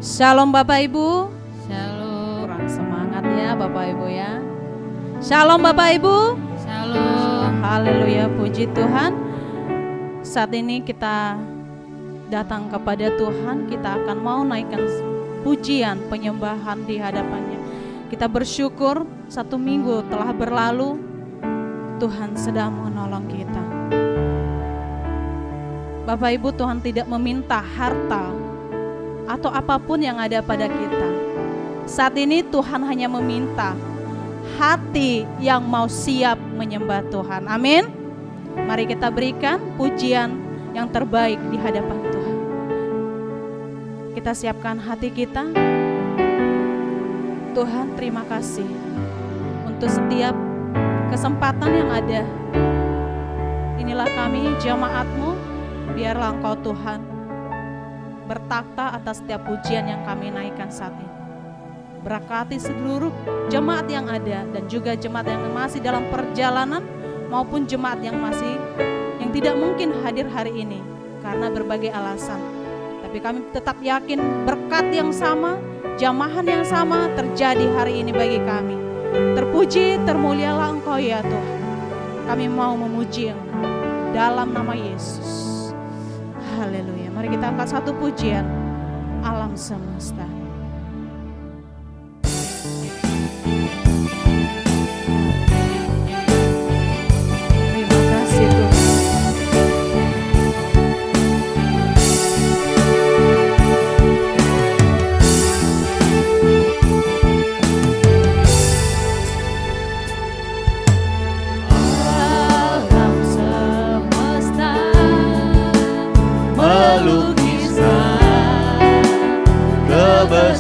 Shalom Bapak Ibu. Shalom. Kurang semangat ya Bapak Ibu ya. Shalom Bapak Ibu. Shalom. Haleluya, puji Tuhan. Saat ini kita datang kepada Tuhan, kita akan mau naikkan pujian penyembahan di hadapannya. Kita bersyukur 1 minggu telah berlalu, Tuhan sedang menolong kita. Bapak Ibu, Tuhan tidak meminta harta atau apapun yang ada pada kita. Saat ini Tuhan hanya meminta hati yang mau siap menyembah Tuhan. Amin. Mari kita berikan pujian yang terbaik di hadapan Tuhan. Kita siapkan hati kita. Tuhan, terima kasih untuk setiap kesempatan yang ada. Inilah kami, jemaat-Mu. Biarlah Engkau Tuhan bertakhta atas setiap pujian yang kami naikkan saat ini. Berkati seluruh jemaat yang ada dan juga jemaat yang masih dalam perjalanan maupun jemaat yang tidak mungkin hadir hari ini karena berbagai alasan. Tapi kami tetap yakin berkat yang sama, jamahan yang sama terjadi hari ini bagi kami. Terpuji, termulialah Engkau ya Tuhan. Kami mau memuji Engkau dalam nama Yesus. Haleluya. Mari kita angkat satu pujian alam semesta. Terima kasih Tuhan. Alam semesta melukiskan kebesaran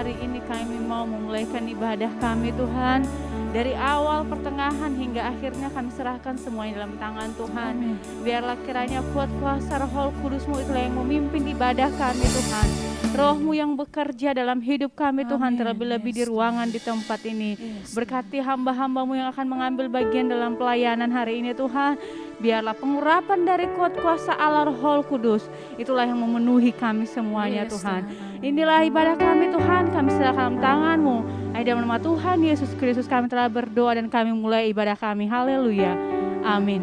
hari ini kami mau memulaikan ibadah kami Tuhan. Dari awal, pertengahan hingga akhirnya kami serahkan semuanya dalam tangan Tuhan. Biarlah kiranya kuat kuasa Roh Kudus-Mu itulah yang memimpin ibadah kami Tuhan. Roh-Mu yang bekerja dalam hidup kami Tuhan, terlebih-lebih di ruangan di tempat ini. Berkati hamba-hamba-Mu yang akan mengambil bagian dalam pelayanan hari ini Tuhan. Biarlah pengurapan dari kuat kuasa Allah Roh Kudus itulah yang memenuhi kami semuanya Tuhan. Inilah ibadah kami Tuhan, kami serahkan dalam tangan-Mu. Dalam nama Tuhan Yesus Kristus kami telah berdoa dan kami mulai ibadah kami. Haleluya. Amin.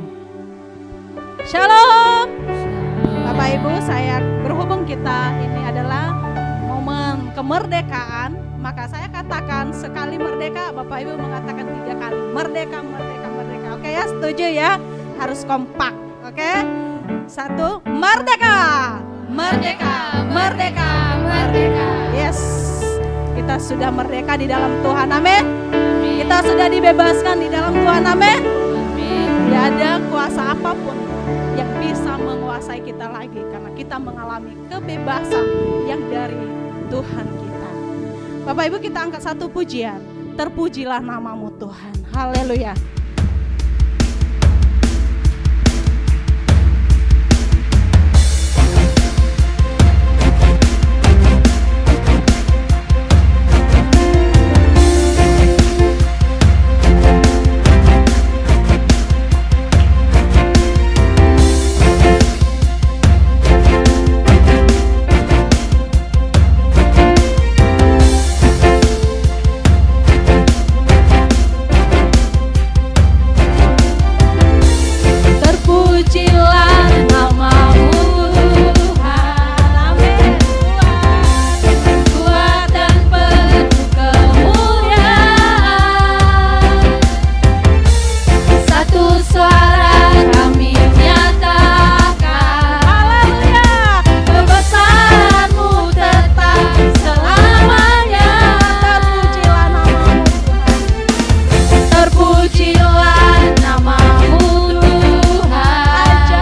Shalom. Bapak Ibu, saya berhubung kita ini adalah momen kemerdekaan, maka saya katakan sekali merdeka, Bapak Ibu mengatakan 3 kali merdeka, merdeka, merdeka. Oke ya, setuju ya? Harus kompak. Oke? 1, merdeka. Merdeka, merdeka, merdeka. Yes. Kita sudah merdeka di dalam Tuhan. Amin. Kita sudah dibebaskan di dalam Tuhan. Amin. Tidak ada kuasa apapun yang bisa menguasai kita lagi, karena kita mengalami kebebasan yang dari Tuhan kita. Bapak Ibu, kita angkat satu pujian. Terpujilah nama-Mu Tuhan. Haleluya. Terpujilah namamu Tuhan.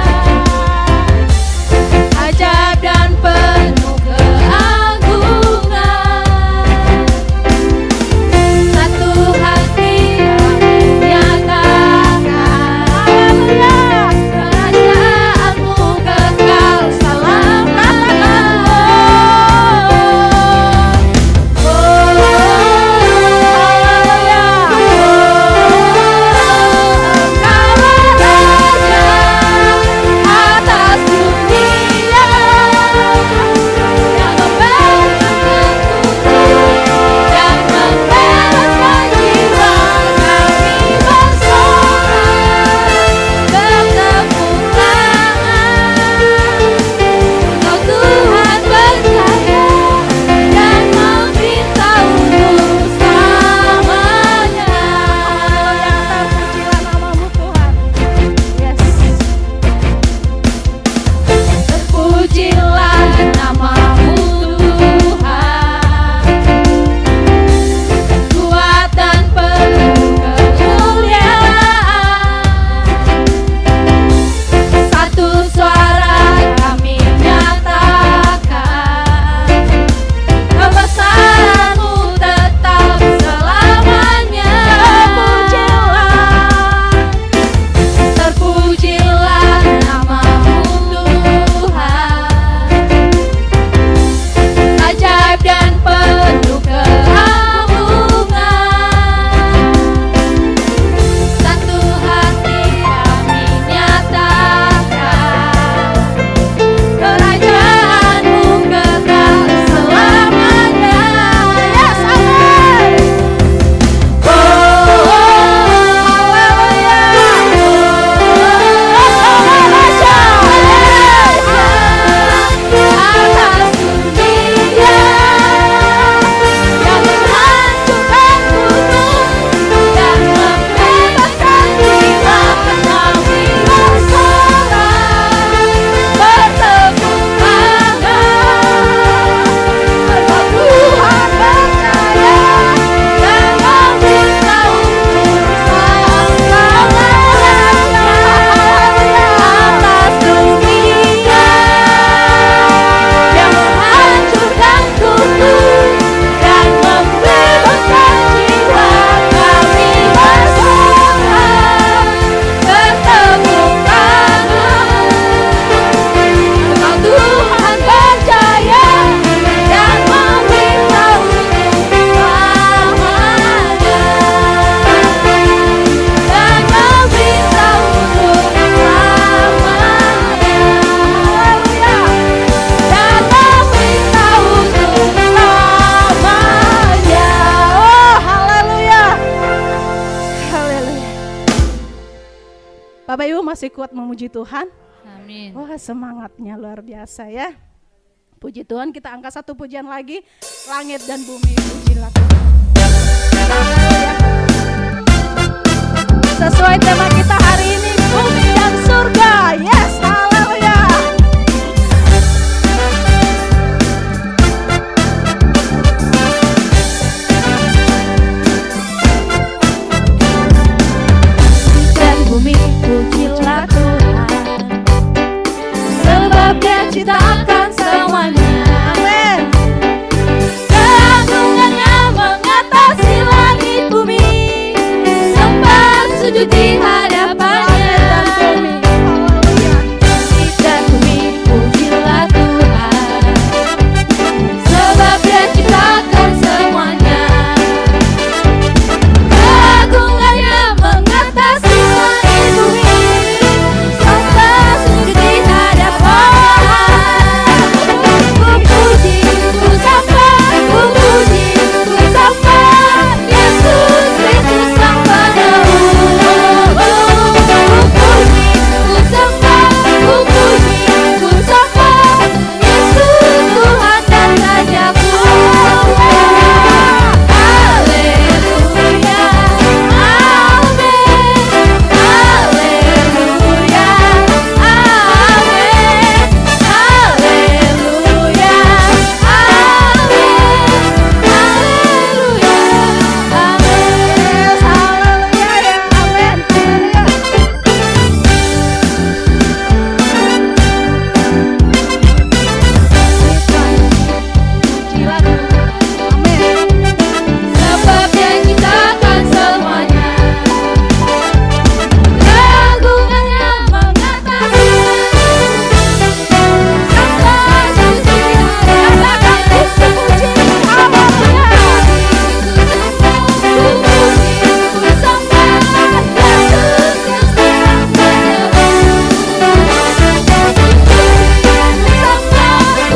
Bapak Ibu masih kuat memuji Tuhan? Amin. Wah, semangatnya luar biasa ya. Puji Tuhan, kita angkat satu pujian lagi. Langit dan bumi pujilah Tuhan. Haleluya. Sesuai tema kita hari ini, bumi dan surga. Yes, haleluya. Dan bumi pujilah Tuhan, sebab Dia ciptakan semuanya. Amin. Keagungannya mengatasi langit bumi, sembah sujud di hadapannya. Dan bumi pujilah Tuhan, sebab Dia ciptakan semuanya. Keagungannya mengatasi langit bumi, sembah sujud di hadapannya. Ku puji, ku sembah, ku puji, ku sembah Yesus Kristus Sang Penebus. Ku puji, ku sembah, ku puji, ku sembah Yesus Tuhan dan Rajaku. Haleluya, amin. Haleluya, amin. Haleluya, amin. Haleluya, amin. Pujilah Tuhan. Amin. Sebab Dia ciptakan semuanya. Keagungannya mengatasi sembah sujud di hadapan Yesus. Puji, haleluya. Ku puji, ku sembah Yesus Kristus Sang Penebus. Ku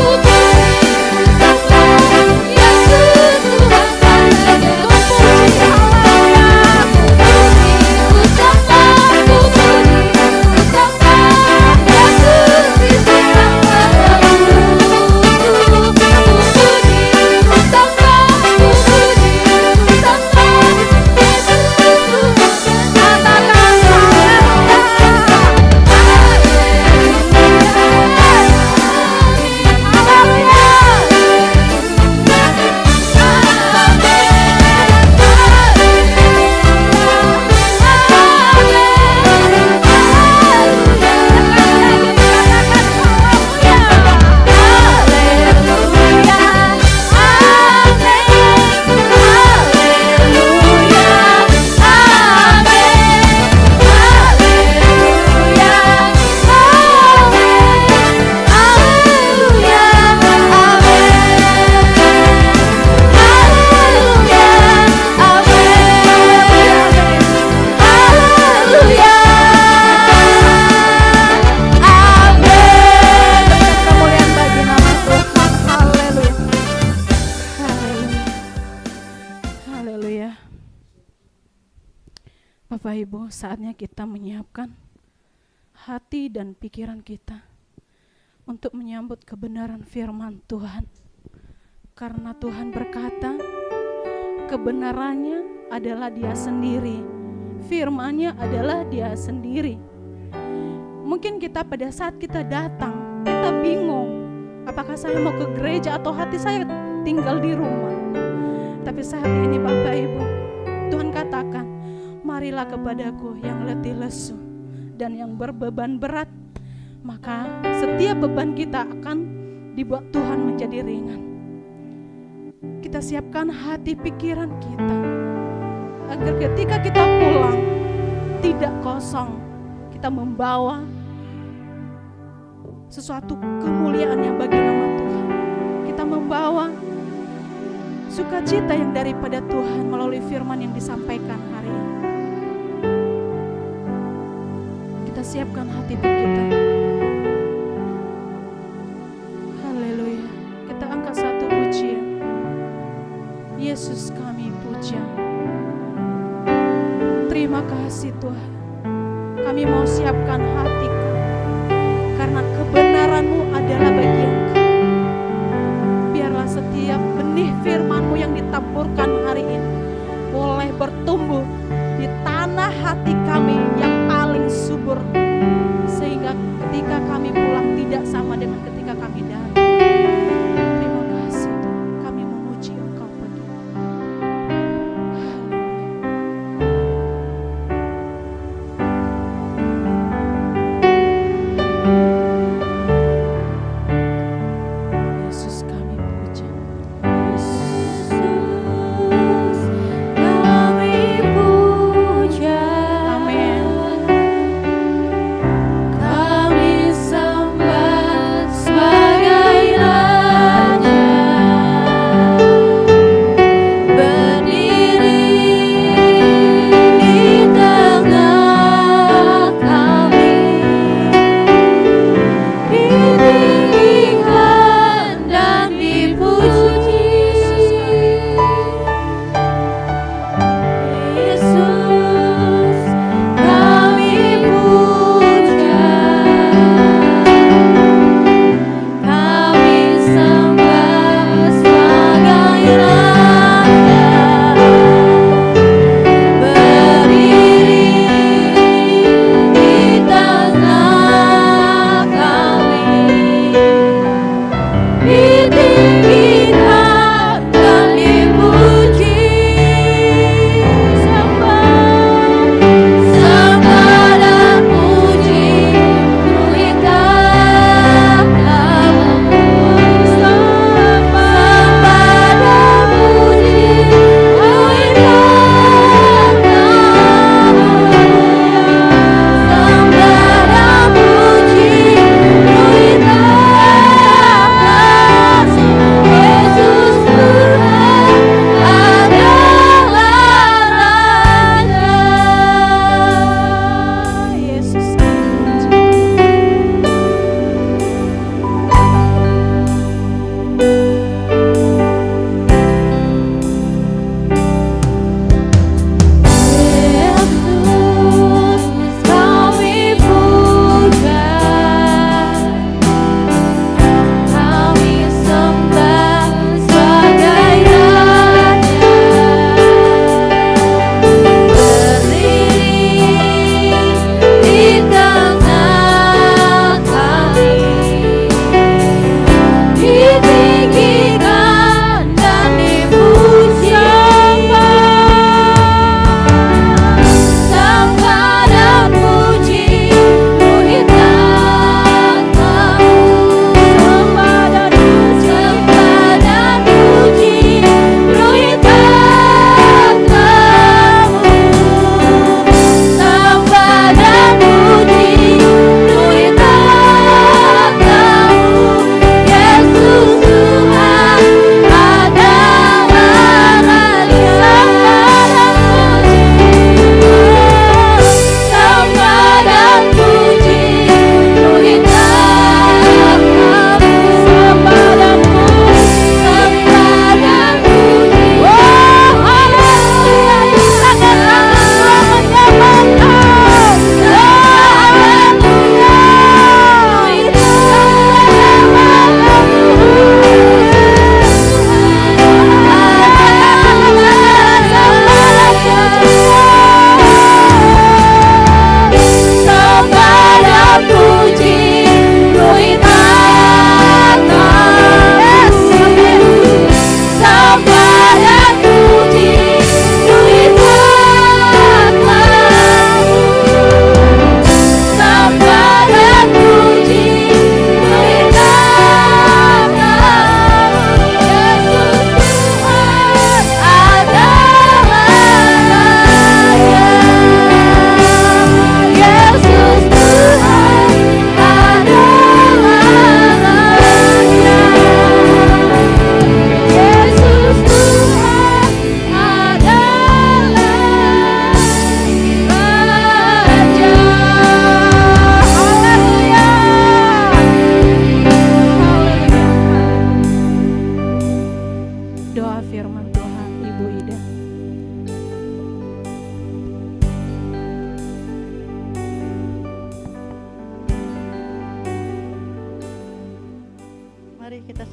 puji, ku sembah Yesus Tuhan dan Rajaku. Ku sembah, ku puji, ku sembah Yesus Kristus Sang Penebus. Ku puji, ku sembah, ku puji, ku sembah Yesus Tuhan. Katakan Kemuliaan bagi nama Tuhan. Haleluya. Haleluya. Haleluya. Bapak Ibu, saatnya kita menyiapkan hati dan pikiran kita untuk menyambut kebenaran firman Tuhan. Karena Tuhan berkata, kebenarannya adalah Dia sendiri. Firman-Nya adalah Dia sendiri. Mungkin kita pada saat kita datang, kita bingung, apakah saya mau ke gereja atau hati saya tinggal di rumah. Tapi saat ini Bapak Ibu, Tuhan katakan, marilah kepadaku yang letih lesu dan yang berbeban berat, maka setiap beban kita akan dibuat Tuhan menjadi ringan. Kita siapkan hati pikiran kita, agar ketika kita pulang tidak kosong, kita membawa sesuatu kemuliaan yang bagi nama Tuhan. Kita membawa sukacita yang daripada Tuhan melalui firman yang disampaikan hari ini. Kita siapkan hati kita. Haleluya. Kita angkat satu pujian. Yesus kami puja. Terima kasih Tuhan. Kami mau siapkan hati kami, karena kebenaran-Mu adalah bagian kami. Biarlah setiap benih firman-Mu yang ditaburkan hari ini boleh bertumbuh di tanah hati kami yang paling subur, sehingga ketika kami pulang tidak sama dengan ketika kami datang. Terima kasih Tuhan, kami memuji Engkau pagi. Yesus kami puja. Yesus, kami puja.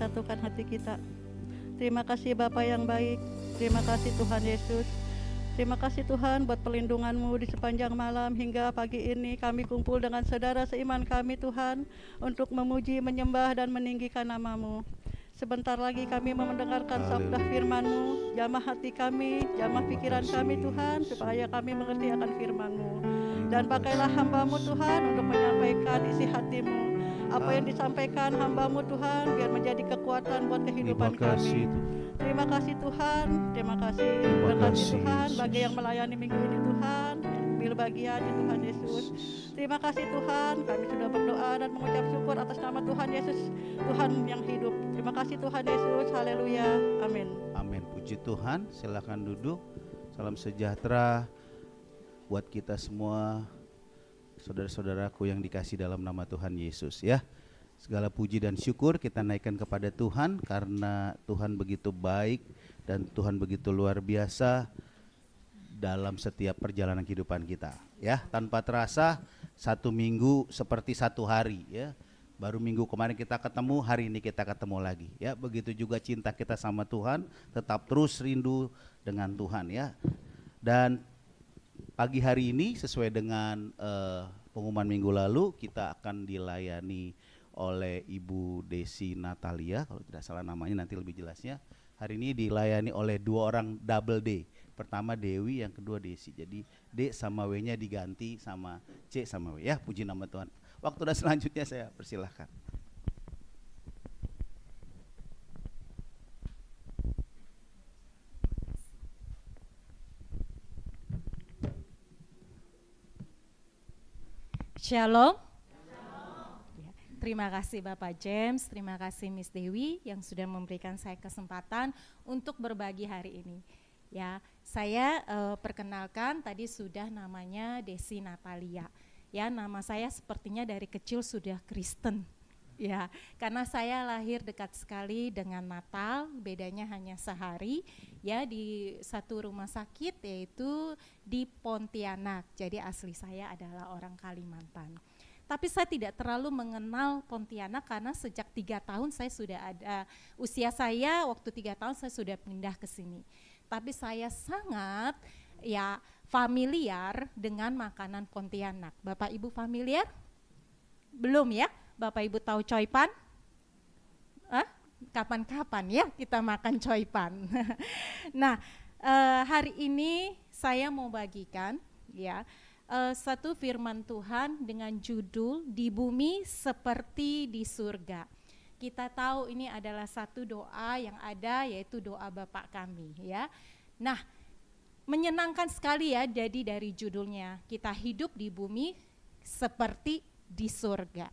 satukan hati kita. Terima kasih Bapa yang baik, terima kasih Tuhan Yesus. Terima kasih Tuhan buat perlindungan-Mu di sepanjang malam hingga pagi ini kami kumpul dengan saudara seiman kami Tuhan untuk memuji, menyembah dan meninggikan nama-Mu. Sebentar lagi kami mendengarkan sabda firman-Mu, jamah hati kami, jamah pikiran kami Tuhan, supaya kami mengerti akan firman-Mu. Dan pakailah hamba-Mu Tuhan untuk menyampaikan isi hati-Mu. Apa yang disampaikan hamba-Mu Tuhan biar menjadi kekuatan buat kehidupan kami. Terima kasih Tuhan, terima kasih. Berkati Tuhan bagi yang melayani minggu ini Tuhan, ambil bagian di Tuhan Yesus. Terima kasih Tuhan, kami sudah berdoa dan mengucap syukur atas nama Tuhan Yesus, Tuhan yang hidup. Terima kasih Tuhan Yesus, haleluya, amin. Amin, puji Tuhan. Silakan duduk. Salam sejahtera buat kita semua, saudara-saudaraku yang dikasih dalam nama Tuhan Yesus ya. Segala puji dan syukur kita naikkan kepada Tuhan karena Tuhan begitu baik dan Tuhan begitu luar biasa dalam setiap perjalanan kehidupan kita ya. Tanpa terasa satu minggu seperti satu hari ya. Baru minggu kemarin kita ketemu, hari ini kita ketemu lagi ya. Begitu juga cinta kita sama Tuhan, tetap terus rindu dengan Tuhan ya. Dan pagi hari ini sesuai dengan pengumuman minggu lalu kita akan dilayani oleh Ibu Desi Natalia, kalau tidak salah namanya, nanti lebih jelasnya. Hari ini dilayani oleh dua orang double D. Pertama Dewi, yang kedua Desi. Jadi D sama W-nya diganti sama C sama W ya. Puji nama Tuhan. Waktu dan selanjutnya saya persilahkan. Shalom. Terima kasih Bapak James, terima kasih Miss Dewi yang sudah memberikan saya kesempatan untuk berbagi hari ini. Ya, saya perkenalkan tadi sudah namanya Desi Natalia. Ya, nama saya sepertinya dari kecil sudah Kristen. Ya, karena saya lahir dekat sekali dengan Natal, bedanya hanya sehari ya di satu rumah sakit yaitu di Pontianak. Jadi asli saya adalah orang Kalimantan. Tapi saya tidak terlalu mengenal Pontianak karena sejak 3 tahun saya sudah ada, usia saya waktu 3 tahun saya sudah pindah ke sini. Tapi saya sangat ya familiar dengan makanan Pontianak. Bapak Ibu familiar? Belum ya? Bapak Ibu tahu coipan? Kapan-kapan ya kita makan coipan. Nah, hari ini saya mau bagikan ya satu firman Tuhan dengan judul di bumi seperti di surga. Kita tahu ini adalah satu doa yang ada yaitu doa Bapa kami ya. Nah, menyenangkan sekali ya jadi dari judulnya kita hidup di bumi seperti di surga.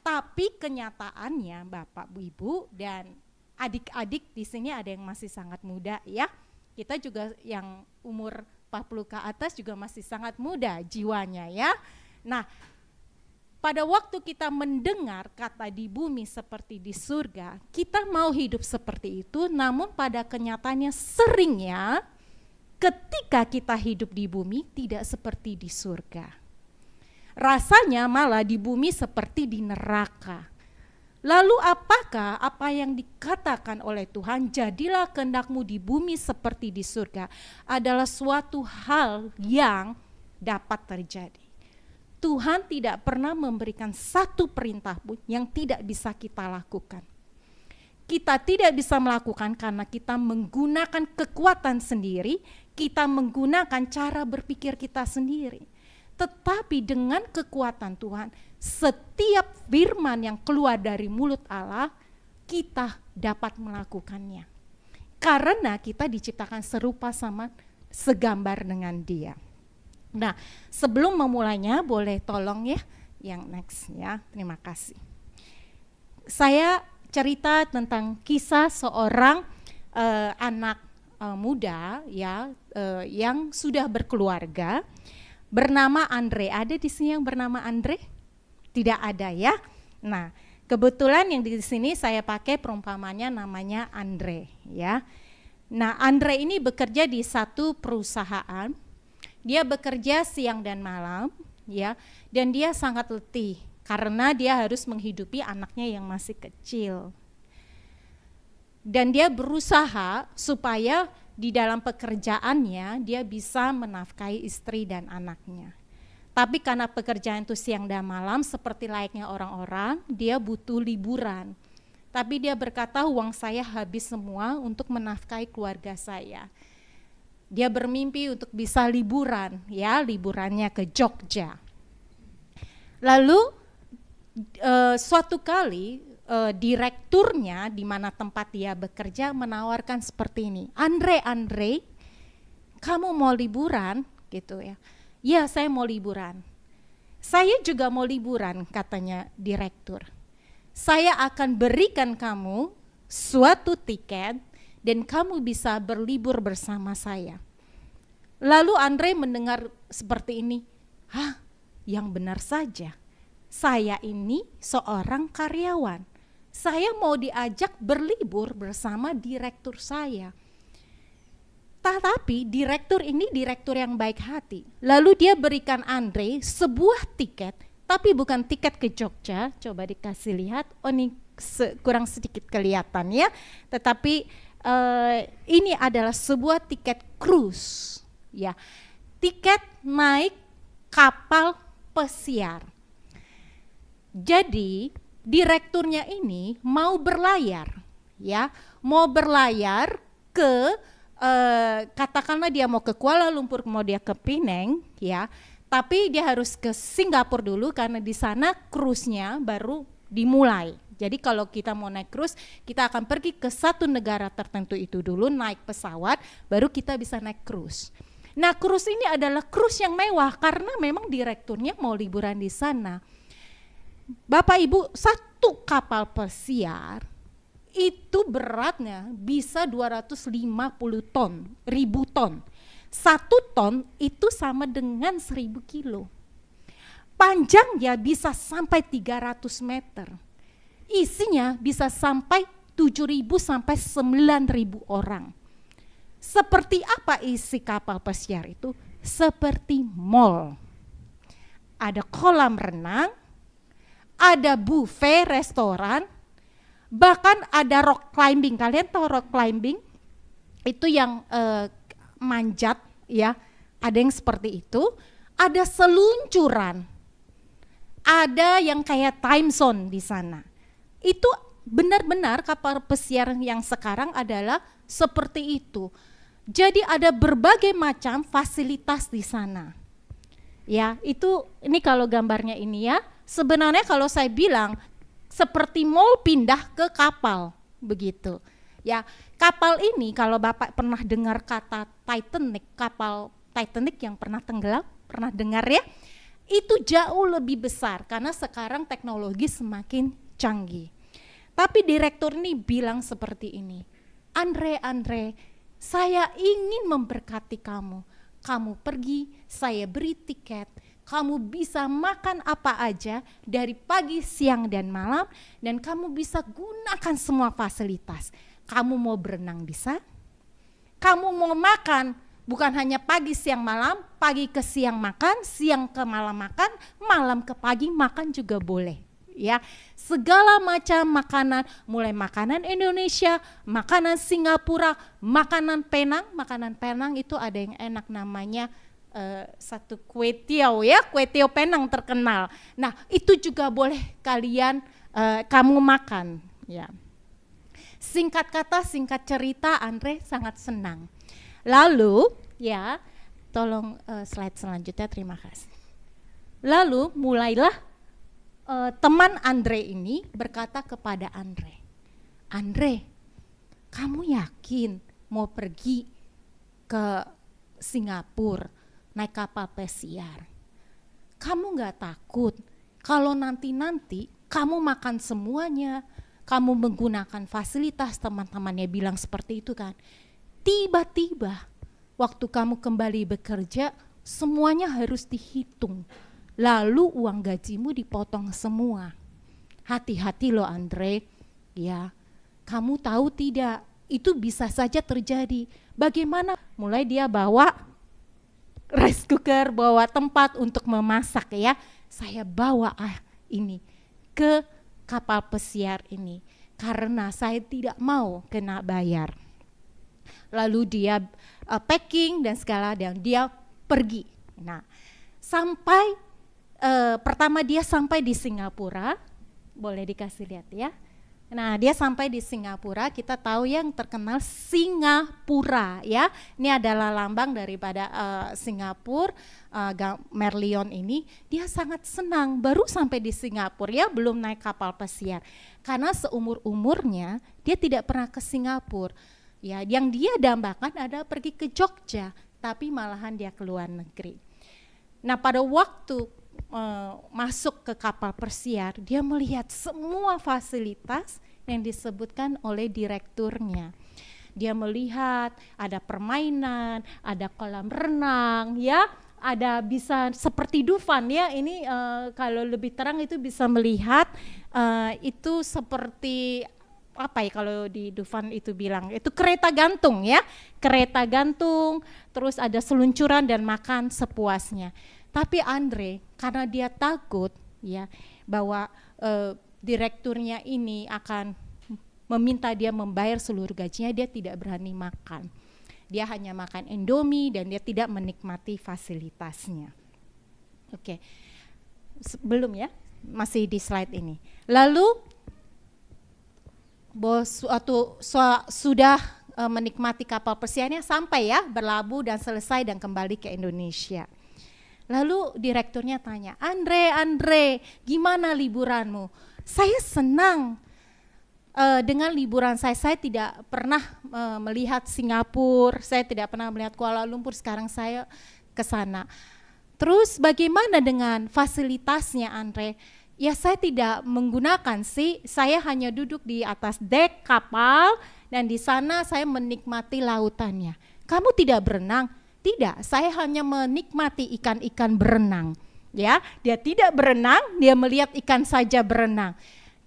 Tapi kenyataannya Bapak, Ibu dan adik-adik di sini ada yang masih sangat muda ya. Kita juga yang umur 40 ke atas juga masih sangat muda jiwanya ya. Nah, pada waktu kita mendengar kata di bumi seperti di surga, kita mau hidup seperti itu, namun pada kenyataannya seringnya ketika kita hidup di bumi tidak seperti di surga. Rasanya malah di bumi seperti di neraka. Lalu apakah apa yang dikatakan oleh Tuhan, jadilah kehendak-Mu di bumi seperti di surga, adalah suatu hal yang dapat terjadi. Tuhan tidak pernah memberikan satu perintah pun yang tidak bisa kita lakukan. Kita tidak bisa melakukan karena kita menggunakan kekuatan sendiri, kita menggunakan cara berpikir kita sendiri. Tetapi dengan kekuatan Tuhan, setiap firman yang keluar dari mulut Allah, kita dapat melakukannya. Karena kita diciptakan serupa sama segambar dengan Dia. Nah, sebelum memulainya boleh tolong ya yang next ya. Terima kasih. Saya cerita tentang kisah seorang anak muda ya yang sudah berkeluarga. Bernama Andre. Ada di sini yang bernama Andre? Tidak ada ya. Nah, kebetulan yang di sini saya pakai perumpamannya namanya Andre ya. Nah, Andre ini bekerja di satu perusahaan. Dia bekerja siang dan malam ya, dan dia sangat letih karena dia harus menghidupi anaknya yang masih kecil. dan dia berusaha supaya di dalam pekerjaannya dia bisa menafkahi istri dan anaknya. Tapi karena pekerjaan itu siang dan malam seperti layaknya orang-orang, dia butuh liburan. Tapi dia berkata, uang saya habis semua untuk menafkahi keluarga saya. Dia bermimpi untuk bisa liburan, ya, liburannya ke Jogja. Lalu suatu kali direkturnya di mana tempat dia bekerja menawarkan seperti ini, Andre, kamu mau liburan gitu ya? Ya, saya mau liburan. Saya juga mau liburan, katanya direktur. Saya akan berikan kamu suatu tiket dan kamu bisa berlibur bersama saya. Lalu Andre mendengar seperti ini, hah, yang benar saja. Saya ini seorang karyawan. Saya mau diajak berlibur bersama direktur saya. Tetapi direktur ini direktur yang baik hati. Lalu dia berikan Andre sebuah tiket, tapi bukan tiket ke Jogja. Coba dikasih lihat, oh ini kurang sedikit kelihatan ya. Tetapi ini adalah sebuah tiket cruise, ya, tiket naik kapal pesiar. Jadi direkturnya ini mau berlayar, ya, mau berlayar ke katakanlah dia mau ke Kuala Lumpur, mau dia ke Penang, ya, tapi dia harus ke Singapura dulu karena di sana cruise-nya baru dimulai. Jadi kalau kita mau naik cruise, kita akan pergi ke satu negara tertentu itu dulu, naik pesawat, baru kita bisa naik cruise. Nah, cruise ini adalah cruise yang mewah karena memang direkturnya mau liburan di sana. Bapak Ibu, satu kapal pesiar itu beratnya bisa 250 ton, 1000 ton. 1 ton itu sama dengan 1000 kilo. Panjangnya bisa sampai 300 meter. Isinya bisa sampai 7.000 sampai 9.000 orang. Seperti apa isi kapal pesiar itu? Seperti mall. Ada kolam renang, ada buffet restoran, bahkan ada rock climbing. Kalian tahu rock climbing? Itu yang manjat, ya. Ada yang seperti itu. Ada seluncuran. Ada yang kayak time zone di sana. Itu benar-benar kapal pesiar yang sekarang adalah seperti itu. Jadi ada berbagai macam fasilitas di sana. Ya, itu ini kalau gambarnya ini ya. Sebenarnya kalau saya bilang seperti mall pindah ke kapal begitu. Ya, kapal ini kalau Bapak pernah dengar kata Titanic, kapal Titanic yang pernah tenggelam, pernah dengar ya? Itu jauh lebih besar karena sekarang teknologi semakin canggih. Tapi direktur ini bilang seperti ini, Andre, saya ingin memberkati kamu. Kamu pergi, saya beri tiket. Kamu bisa makan apa aja dari pagi, siang, dan malam, dan kamu bisa gunakan semua fasilitas. Kamu mau berenang bisa, kamu mau makan bukan hanya pagi, siang, malam, pagi ke siang makan, siang ke malam ke pagi makan juga boleh. Ya, segala macam makanan, mulai makanan Indonesia, makanan Singapura, makanan Penang itu ada yang enak namanya satu kue tiaw ya, kue tiaw Penang terkenal. Nah, itu juga boleh kalian kamu makan ya. Singkat kata, singkat cerita, Andre sangat senang. Lalu ya, tolong slide selanjutnya, terima kasih. Lalu mulailah teman Andre ini berkata kepada Andre, kamu yakin mau pergi ke Singapura naik kapal pesiar? Kamu gak takut kalau nanti kamu makan semuanya, kamu menggunakan fasilitas, teman-temannya bilang seperti itu kan. Tiba-tiba waktu kamu kembali bekerja semuanya harus dihitung, lalu uang gajimu dipotong semua. Hati-hati loh Andre, ya. Kamu tahu tidak, itu bisa saja terjadi. Bagaimana? Mulai dia bawa rice cooker, bawa tempat untuk memasak ya. Saya bawa ini ke kapal pesiar ini. karena saya tidak mau kena bayar. Lalu dia packing dan segala, dan dia pergi. Nah, sampai pertama dia sampai di Singapura, boleh dikasih lihat ya. Nah, dia sampai di Singapura, kita tahu yang terkenal Singapura ya. Ini adalah lambang daripada Singapura, Merlion ini. Dia sangat senang baru sampai di Singapura ya, belum naik kapal pesiar. Karena seumur-umurnya dia tidak pernah ke Singapura. Ya, yang dia dambakan adalah pergi ke Jogja, tapi malahan dia ke luar negeri. Nah, pada waktu masuk ke kapal pesiar, dia melihat semua fasilitas yang disebutkan oleh direkturnya. Dia melihat ada permainan, ada kolam renang, ya, ada bisa seperti Dufan ya. Ini kalau lebih terang itu bisa melihat itu seperti apa ya kalau di Dufan itu bilang, itu kereta gantung ya, kereta gantung, terus ada seluncuran dan makan sepuasnya. Tapi Andre karena dia takut ya bahwa direkturnya ini akan meminta dia membayar seluruh gajinya, dia tidak berani makan. Dia hanya makan Indomie dan dia tidak menikmati fasilitasnya. Oke. Belum ya? Masih di slide ini. Lalu sudah menikmati kapal pesiarnya sampai ya, berlabuh dan selesai dan kembali ke Indonesia. Lalu direkturnya tanya, Andre, gimana liburanmu? Saya senang dengan liburan saya tidak pernah melihat Singapura, saya tidak pernah melihat Kuala Lumpur, sekarang saya ke sana. Terus bagaimana dengan fasilitasnya Andre? Ya saya tidak menggunakan sih, saya hanya duduk di atas dek kapal dan di sana saya menikmati lautannya. Kamu tidak berenang? Tidak, saya hanya menikmati ikan-ikan berenang. Ya, dia tidak berenang, dia melihat ikan saja berenang.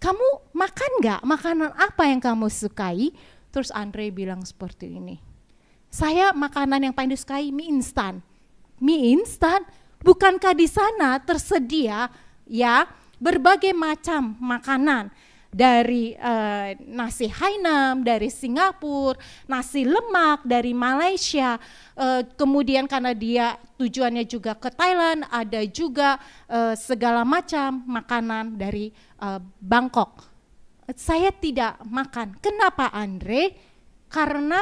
Kamu makan nggak? Makanan apa yang kamu sukai? Terus Andre bilang seperti ini. Saya makanan yang paling disukai mie instan. Mie instan? Bukankah di sana tersedia ya berbagai macam makanan? Dari nasi Hainam dari Singapura, nasi lemak dari Malaysia, kemudian karena dia tujuannya juga ke Thailand, ada juga segala macam makanan dari Bangkok. Saya tidak makan. Kenapa Andre? Karena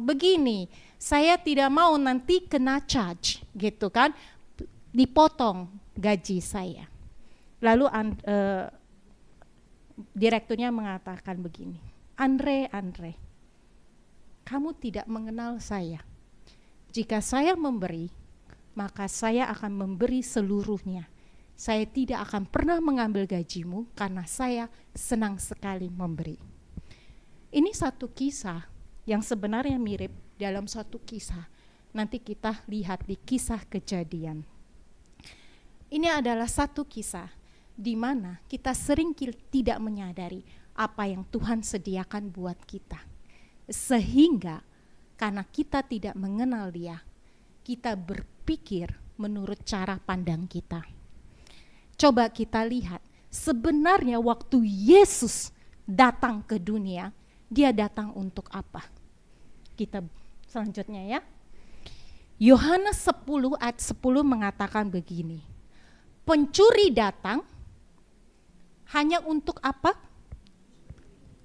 begini, saya tidak mau nanti kena charge gitu kan, dipotong gaji saya. Lalu direkturnya mengatakan begini, Andre, kamu tidak mengenal saya. Jika saya memberi, maka saya akan memberi seluruhnya. Saya tidak akan pernah mengambil gajimu karena saya senang sekali memberi. Ini satu kisah yang sebenarnya mirip dalam satu kisah. Nanti kita lihat di kisah Kejadian. Ini adalah satu kisah di mana kita sering tidak menyadari apa yang Tuhan sediakan buat kita. Sehingga karena kita tidak mengenal Dia, kita berpikir menurut cara pandang kita. Coba kita lihat, sebenarnya waktu Yesus datang ke dunia, Dia datang untuk apa? Kita selanjutnya ya. Yohanes 10 ayat 10 mengatakan begini, pencuri datang hanya untuk apa?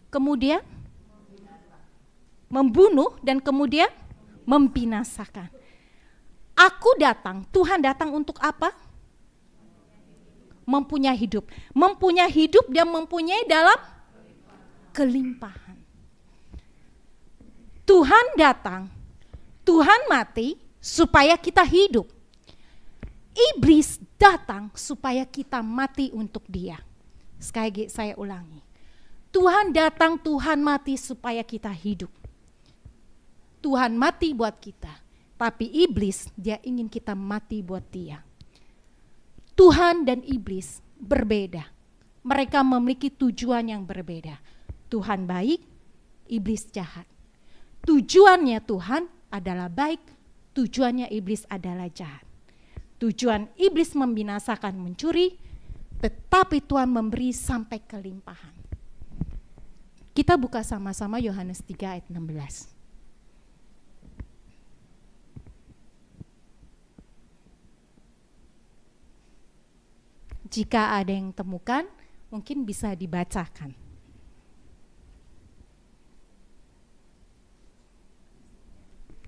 Kemudian membunuh dan kemudian membinasakan. Aku datang, Tuhan datang untuk apa? Mempunyai hidup. Mempunyai hidup dan mempunyai dalam kelimpahan. Tuhan datang, Tuhan mati supaya kita hidup. Iblis datang supaya kita mati untuk Dia. Sekali lagi saya ulangi. Tuhan datang, Tuhan mati supaya kita hidup. Tuhan mati buat kita. Tapi iblis dia ingin kita mati buat Dia. Tuhan dan iblis berbeda. Mereka memiliki tujuan yang berbeda. Tuhan baik, iblis jahat. Tujuannya Tuhan adalah baik, tujuannya iblis adalah jahat. Tujuan iblis membinasakan, mencuri, tetapi Tuhan memberi sampai kelimpahan. Kita buka sama-sama Yohanes 3 ayat 16. Jika ada yang temukan, mungkin bisa dibacakan.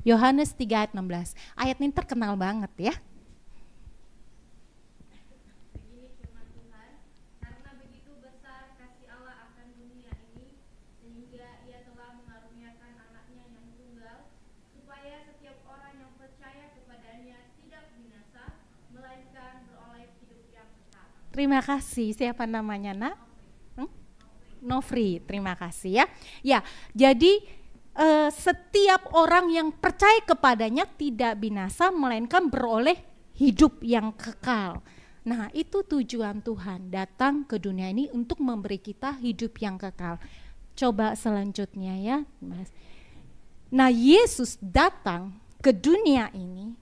Yohanes 3 ayat 16. Ayat ini terkenal banget ya. Begini firman Tuhan, karena begitu besar kasih Allah akan dunia ini, sehingga Ia telah mengaruniakan anaknya yang tunggal, supaya setiap orang yang percaya kepadanya tidak binasa, melainkan beroleh hidup yang kekal. Terima kasih. Siapa namanya, Nak? Nofri, terima kasih ya. Ya, jadi setiap orang yang percaya kepadanya tidak binasa, melainkan beroleh hidup yang kekal. Nah, itu tujuan Tuhan datang ke dunia ini untuk memberi kita hidup yang kekal. Coba selanjutnya ya, Mas. Nah, Yesus datang ke dunia ini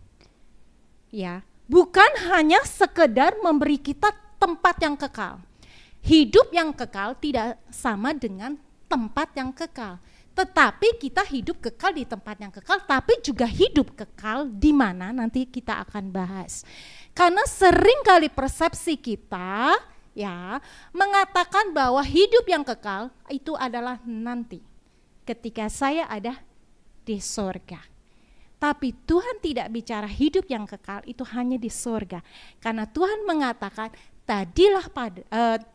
ya, bukan hanya sekedar memberi kita tempat yang kekal. Hidup yang kekal tidak sama dengan tempat yang kekal. Tetapi kita hidup kekal di tempat yang kekal, tapi juga hidup kekal di mana nanti kita akan bahas. Karena sering kali persepsi kita ya mengatakan bahwa hidup yang kekal itu adalah nanti ketika saya ada di surga. Tapi Tuhan tidak bicara hidup yang kekal itu hanya di surga. Karena Tuhan mengatakan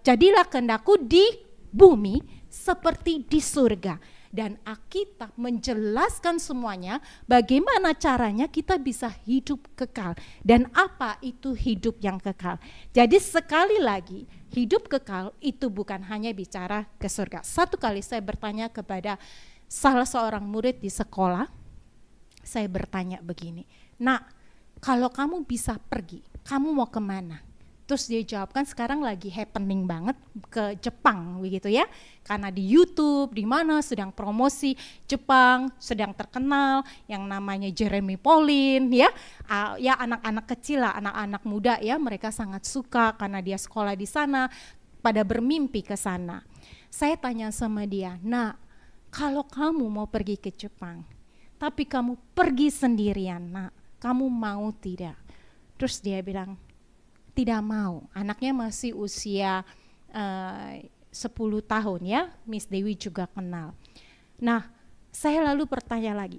jadilah kehendakku di bumi seperti di surga. Dan Alkitab menjelaskan semuanya bagaimana caranya kita bisa hidup kekal. Dan apa itu hidup yang kekal. Jadi sekali lagi, hidup kekal itu bukan hanya bicara ke surga. Satu kali saya bertanya kepada salah seorang murid di sekolah, saya bertanya begini, "Nak, kalau kamu bisa pergi, kamu mau kemana?" Terus dia jawabkan sekarang lagi happening banget ke Jepang begitu ya. Karena di YouTube di mana sedang promosi Jepang, sedang terkenal yang namanya Jeremy Pauline ya. Ya anak-anak kecil lah, anak-anak muda ya, mereka sangat suka karena dia sekolah di sana, pada bermimpi ke sana. Saya tanya sama dia, "Nah, kalau kamu mau pergi ke Jepang, tapi kamu pergi sendirian, Nak, kamu mau tidak?" Terus dia bilang, tidak mau. Anaknya masih usia 10 tahun ya, Miss Dewi juga kenal. Nah, saya lalu bertanya lagi,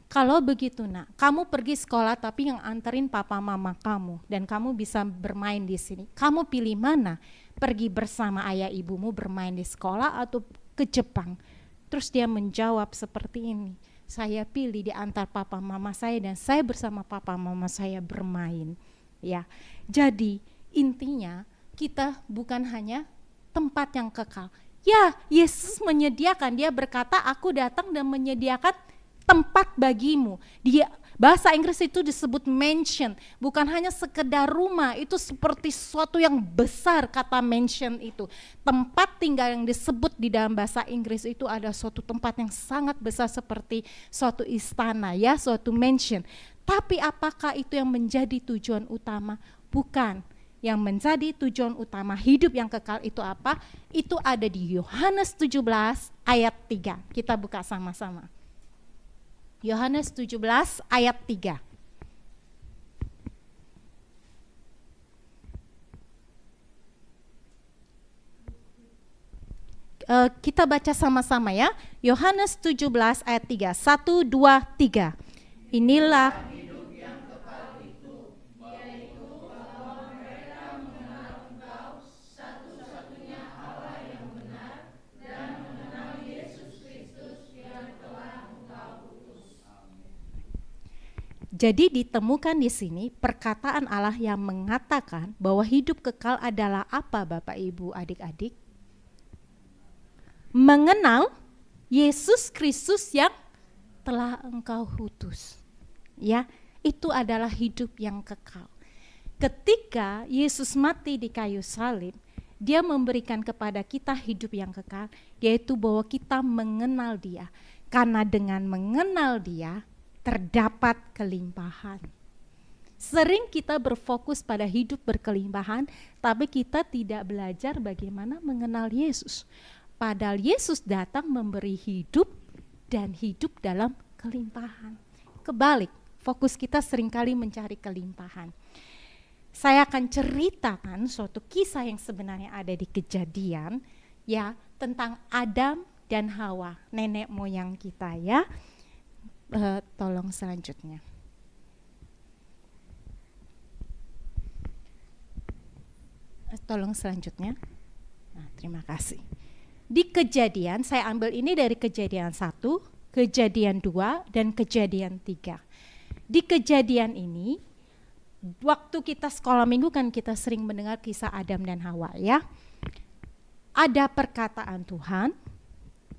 kalau begitu Nak, kamu pergi sekolah tapi yang anterin papa mama kamu dan kamu bisa bermain di sini, kamu pilih mana? Pergi bersama ayah ibumu bermain di sekolah atau ke Jepang? Terus dia menjawab seperti ini, saya pilih di antar papa mama saya dan saya bersama papa mama saya bermain. Ya, jadi intinya kita bukan hanya tempat yang kekal. Ya, Yesus menyediakan, dia berkata, "Aku datang dan menyediakan tempat bagimu." Dia bahasa Inggris itu disebut mansion, bukan hanya sekedar rumah, itu seperti sesuatu yang besar kata mansion itu. Tempat tinggal yang disebut di dalam bahasa Inggris itu ada suatu tempat yang sangat besar seperti suatu istana ya, suatu mansion. Tapi apakah itu yang menjadi tujuan utama? Bukan. Yang menjadi tujuan utama hidup yang kekal itu apa? Itu ada di Yohanes 17 ayat 3. Kita buka sama-sama. Yohanes 17 ayat 3. Kita baca sama-sama ya. Yohanes 17 ayat 3. 1, 2, 3. Inilah jadi ditemukan di sini perkataan Allah yang mengatakan bahwa hidup kekal adalah apa Bapak Ibu adik-adik? Mengenal Yesus Kristus yang telah engkau utus. Ya, itu adalah hidup yang kekal. Ketika Yesus mati di kayu salib, dia memberikan kepada kita hidup yang kekal, yaitu bahwa kita mengenal dia. Karena dengan mengenal dia, terdapat kelimpahan. Sering kita berfokus pada hidup berkelimpahan, tapi kita tidak belajar bagaimana mengenal Yesus. Padahal Yesus datang memberi hidup dan hidup dalam kelimpahan. Kebalik, fokus kita seringkali mencari kelimpahan. Saya akan ceritakan suatu kisah yang sebenarnya ada di Kejadian, ya, tentang Adam dan Hawa, nenek moyang kita, ya. Tolong selanjutnya. Tolong selanjutnya. Nah, terima kasih. Di Kejadian, saya ambil ini dari Kejadian 1, Kejadian 2, dan Kejadian 3. Di Kejadian ini, waktu kita sekolah minggu kan kita sering mendengar kisah Adam dan Hawa, ya. Ada perkataan Tuhan,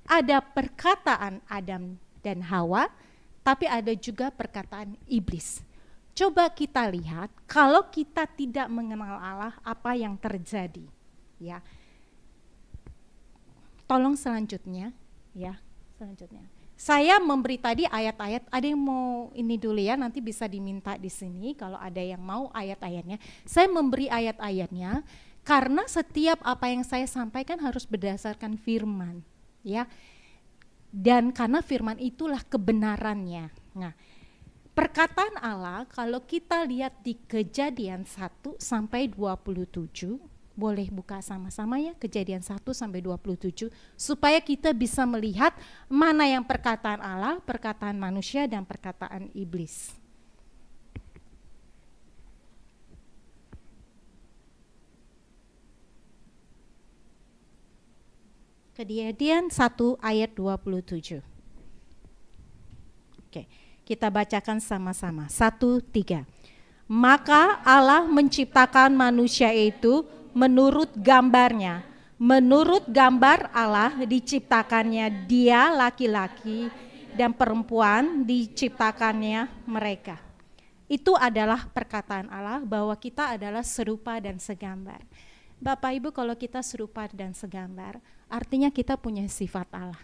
ada perkataan Adam dan Hawa, tapi ada juga perkataan iblis. Coba kita lihat, kalau kita tidak mengenal Allah, apa yang terjadi, ya. Tolong selanjutnya, ya, selanjutnya. Saya memberi tadi ayat-ayat, ada yang mau ini dulu ya, nanti bisa diminta di sini kalau ada yang mau ayat-ayatnya. Saya memberi ayat-ayatnya karena setiap apa yang saya sampaikan harus berdasarkan firman, ya. Dan karena firman itulah kebenarannya. Nah, perkataan Allah kalau kita lihat di Kejadian 1 sampai 27, boleh buka sama-sama ya, Kejadian 1 sampai 27, supaya kita bisa melihat mana yang perkataan Allah, perkataan manusia, dan perkataan iblis. Kejadian 1 ayat 27. Oke, kita bacakan sama-sama. 1, 3. Maka Allah menciptakan manusia itu menurut gambarnya. Menurut gambar Allah diciptakannya dia, laki-laki dan perempuan diciptakannya mereka. Itu adalah perkataan Allah bahwa kita adalah serupa dan segambar. Bapak Ibu, kalau kita serupa dan segambar, artinya kita punya sifat Allah.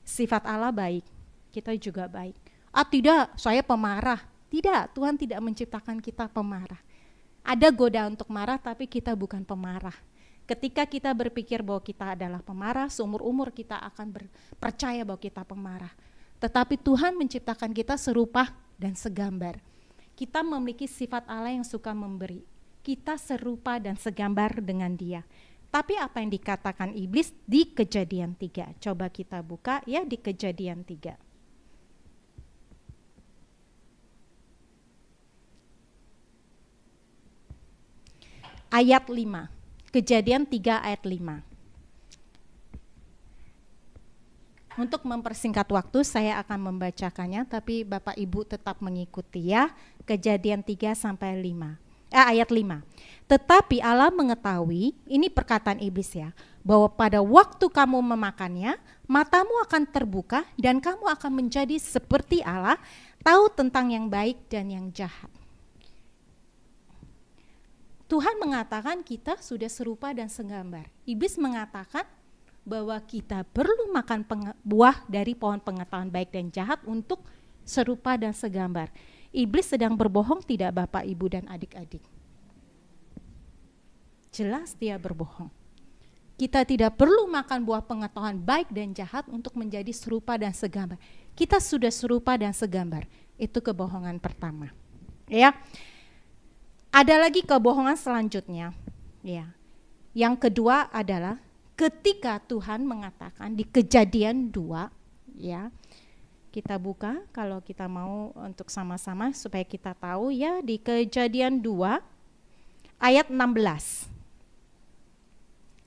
Sifat Allah baik, kita juga baik. Ah tidak, saya pemarah. Tidak, Tuhan tidak menciptakan kita pemarah. Ada godaan untuk marah, tapi kita bukan pemarah. Ketika kita berpikir bahwa kita adalah pemarah, seumur-umur kita akan percaya bahwa kita pemarah. Tetapi Tuhan menciptakan kita serupa dan segambar. Kita memiliki sifat Allah yang suka memberi. Kita serupa dan segambar dengan Dia. Tapi apa yang dikatakan iblis di Kejadian 3? Coba kita buka ya di Kejadian 3. Ayat 5, Kejadian 3 ayat 5. Untuk mempersingkat waktu saya akan membacakannya, tapi Bapak Ibu tetap mengikuti ya. Kejadian 3 sampai 5. Ayat 5. Tetapi Allah mengetahui, ini perkataan iblis ya, bahwa pada waktu kamu memakannya, matamu akan terbuka dan kamu akan menjadi seperti Allah, tahu tentang yang baik dan yang jahat. Tuhan mengatakan kita sudah serupa dan segambar. Iblis mengatakan bahwa kita perlu makan buah dari pohon pengetahuan baik dan jahat untuk serupa dan segambar. Iblis sedang berbohong tidak Bapak, Ibu, dan adik-adik? Jelas dia berbohong. Kita tidak perlu makan buah pengetahuan baik dan jahat untuk menjadi serupa dan segambar. Kita sudah serupa dan segambar. Itu kebohongan pertama. Ya. Ada lagi kebohongan selanjutnya, ya. Yang kedua adalah ketika Tuhan mengatakan di Kejadian 2, ya. Kita buka kalau kita mau untuk sama-sama supaya kita tahu ya, di Kejadian 2 ayat 16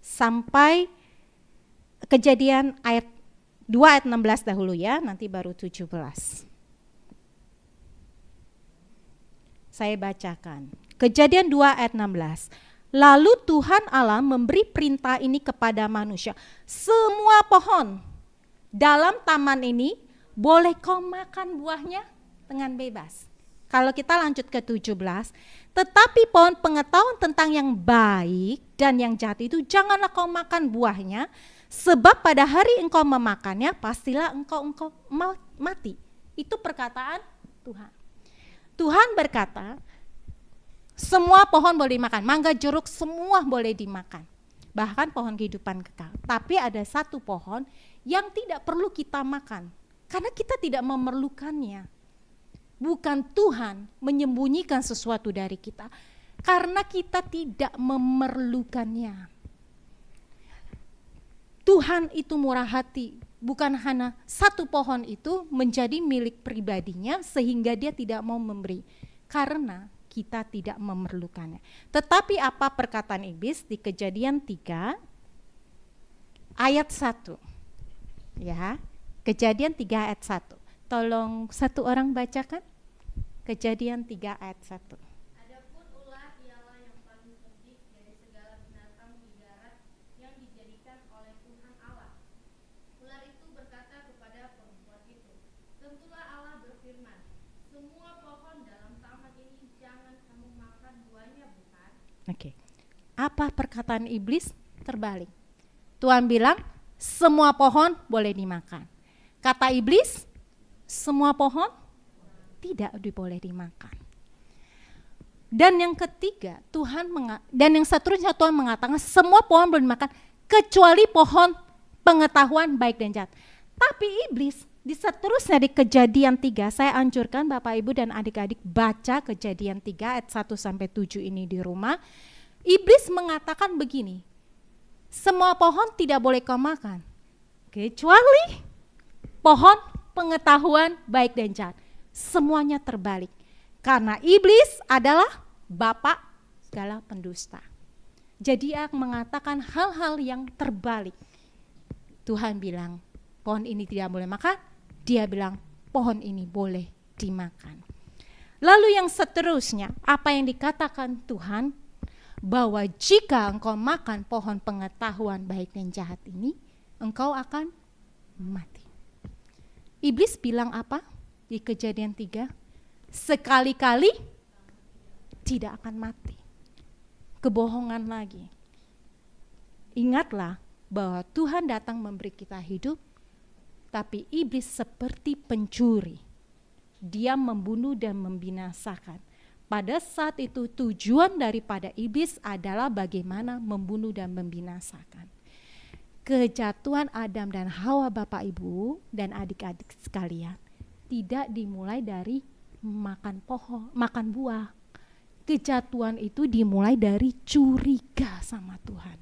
sampai Kejadian ayat 2 ayat 16 dahulu ya, nanti baru 17. Saya bacakan. Kejadian 2 ayat 16. Lalu Tuhan Allah memberi perintah ini kepada manusia. Semua pohon dalam taman ini boleh kau makan buahnya dengan bebas. Kalau kita lanjut ke 17. Tetapi pohon pengetahuan tentang yang baik dan yang jahat itu janganlah kau makan buahnya. Sebab pada hari engkau memakannya pastilah engkau mati. Itu perkataan Tuhan. Tuhan berkata, semua pohon boleh dimakan, mangga, jeruk, semua boleh dimakan. bahkan pohon kehidupan kekal. Tapi ada satu pohon yang tidak perlu kita makan, karena kita tidak memerlukannya. Bukan Tuhan menyembunyikan sesuatu dari kita, karena kita tidak memerlukannya. Tuhan itu murah hati, bukan hanya satu pohon itu menjadi milik pribadinya sehingga dia tidak mau memberi, karena kita tidak memerlukannya. Tetapi apa perkataan iblis di Kejadian 3 ayat 1? Ya, Kejadian 3 ayat 1. Tolong satu orang bacakan. Kejadian 3 ayat 1. Adapun ular ialah yang paling cerdik dari segala binatang di darat yang dijadikan oleh Tuhan Allah. Ular itu berkata kepada perempuan itu, tentulah Allah berfirman, semua pohon dalam taman ini jangan kamu makan buahnya, bukan? Oke. Apa perkataan iblis? Terbalik. Tuhan bilang semua pohon boleh dimakan. Kata iblis, semua pohon tidak boleh dimakan. Dan yang ketiga, dan yang seterusnya Tuhan mengatakan semua pohon boleh dimakan kecuali pohon pengetahuan baik dan jahat. Tapi iblis di seterusnya di Kejadian 3, saya anjurkan Bapak Ibu dan adik-adik baca Kejadian 3 ayat 1 sampai 7 ini di rumah. Iblis mengatakan begini, semua pohon tidak boleh kau makan kecuali pohon pengetahuan baik dan jahat. Semuanya terbalik. Karena iblis adalah bapak segala pendusta. Jadi dia mengatakan hal-hal yang terbalik. Tuhan bilang pohon ini tidak boleh makan, dia bilang pohon ini boleh dimakan. Lalu yang seterusnya, apa yang dikatakan Tuhan, bahwa jika engkau makan pohon pengetahuan baik dan jahat ini, engkau akan mati. Iblis bilang apa di Kejadian 3? Sekali-kali tidak akan mati. Kebohongan lagi. Ingatlah bahwa Tuhan datang memberi kita hidup, tapi iblis seperti pencuri. Dia membunuh dan membinasakan. Pada saat itu tujuan daripada iblis adalah bagaimana membunuh dan membinasakan. Kejatuhan Adam dan Hawa, Bapak Ibu dan adik-adik sekalian, tidak dimulai dari makan buah. Kejatuhan itu dimulai dari curiga sama Tuhan.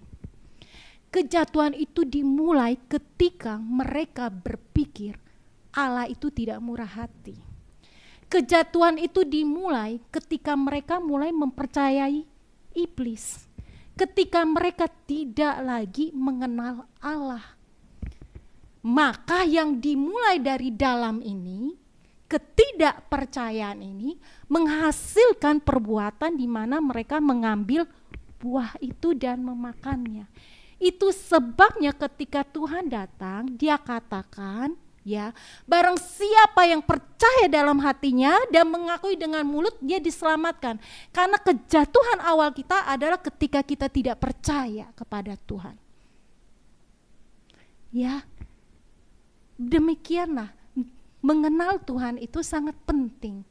Kejatuhan itu dimulai ketika mereka berpikir Allah itu tidak murah hati. Kejatuhan itu dimulai ketika mereka mulai mempercayai iblis. Ketika mereka tidak lagi mengenal Allah. Maka yang dimulai dari dalam ini, ketidakpercayaan ini menghasilkan perbuatan di mana mereka mengambil buah itu dan memakannya. Itu sebabnya ketika Tuhan datang, dia katakan, ya, barang siapa yang percaya dalam hatinya dan mengakui dengan mulut, dia diselamatkan. Karena kejatuhan awal kita adalah ketika kita tidak percaya kepada Tuhan. Ya, demikianlah mengenal Tuhan itu sangat penting.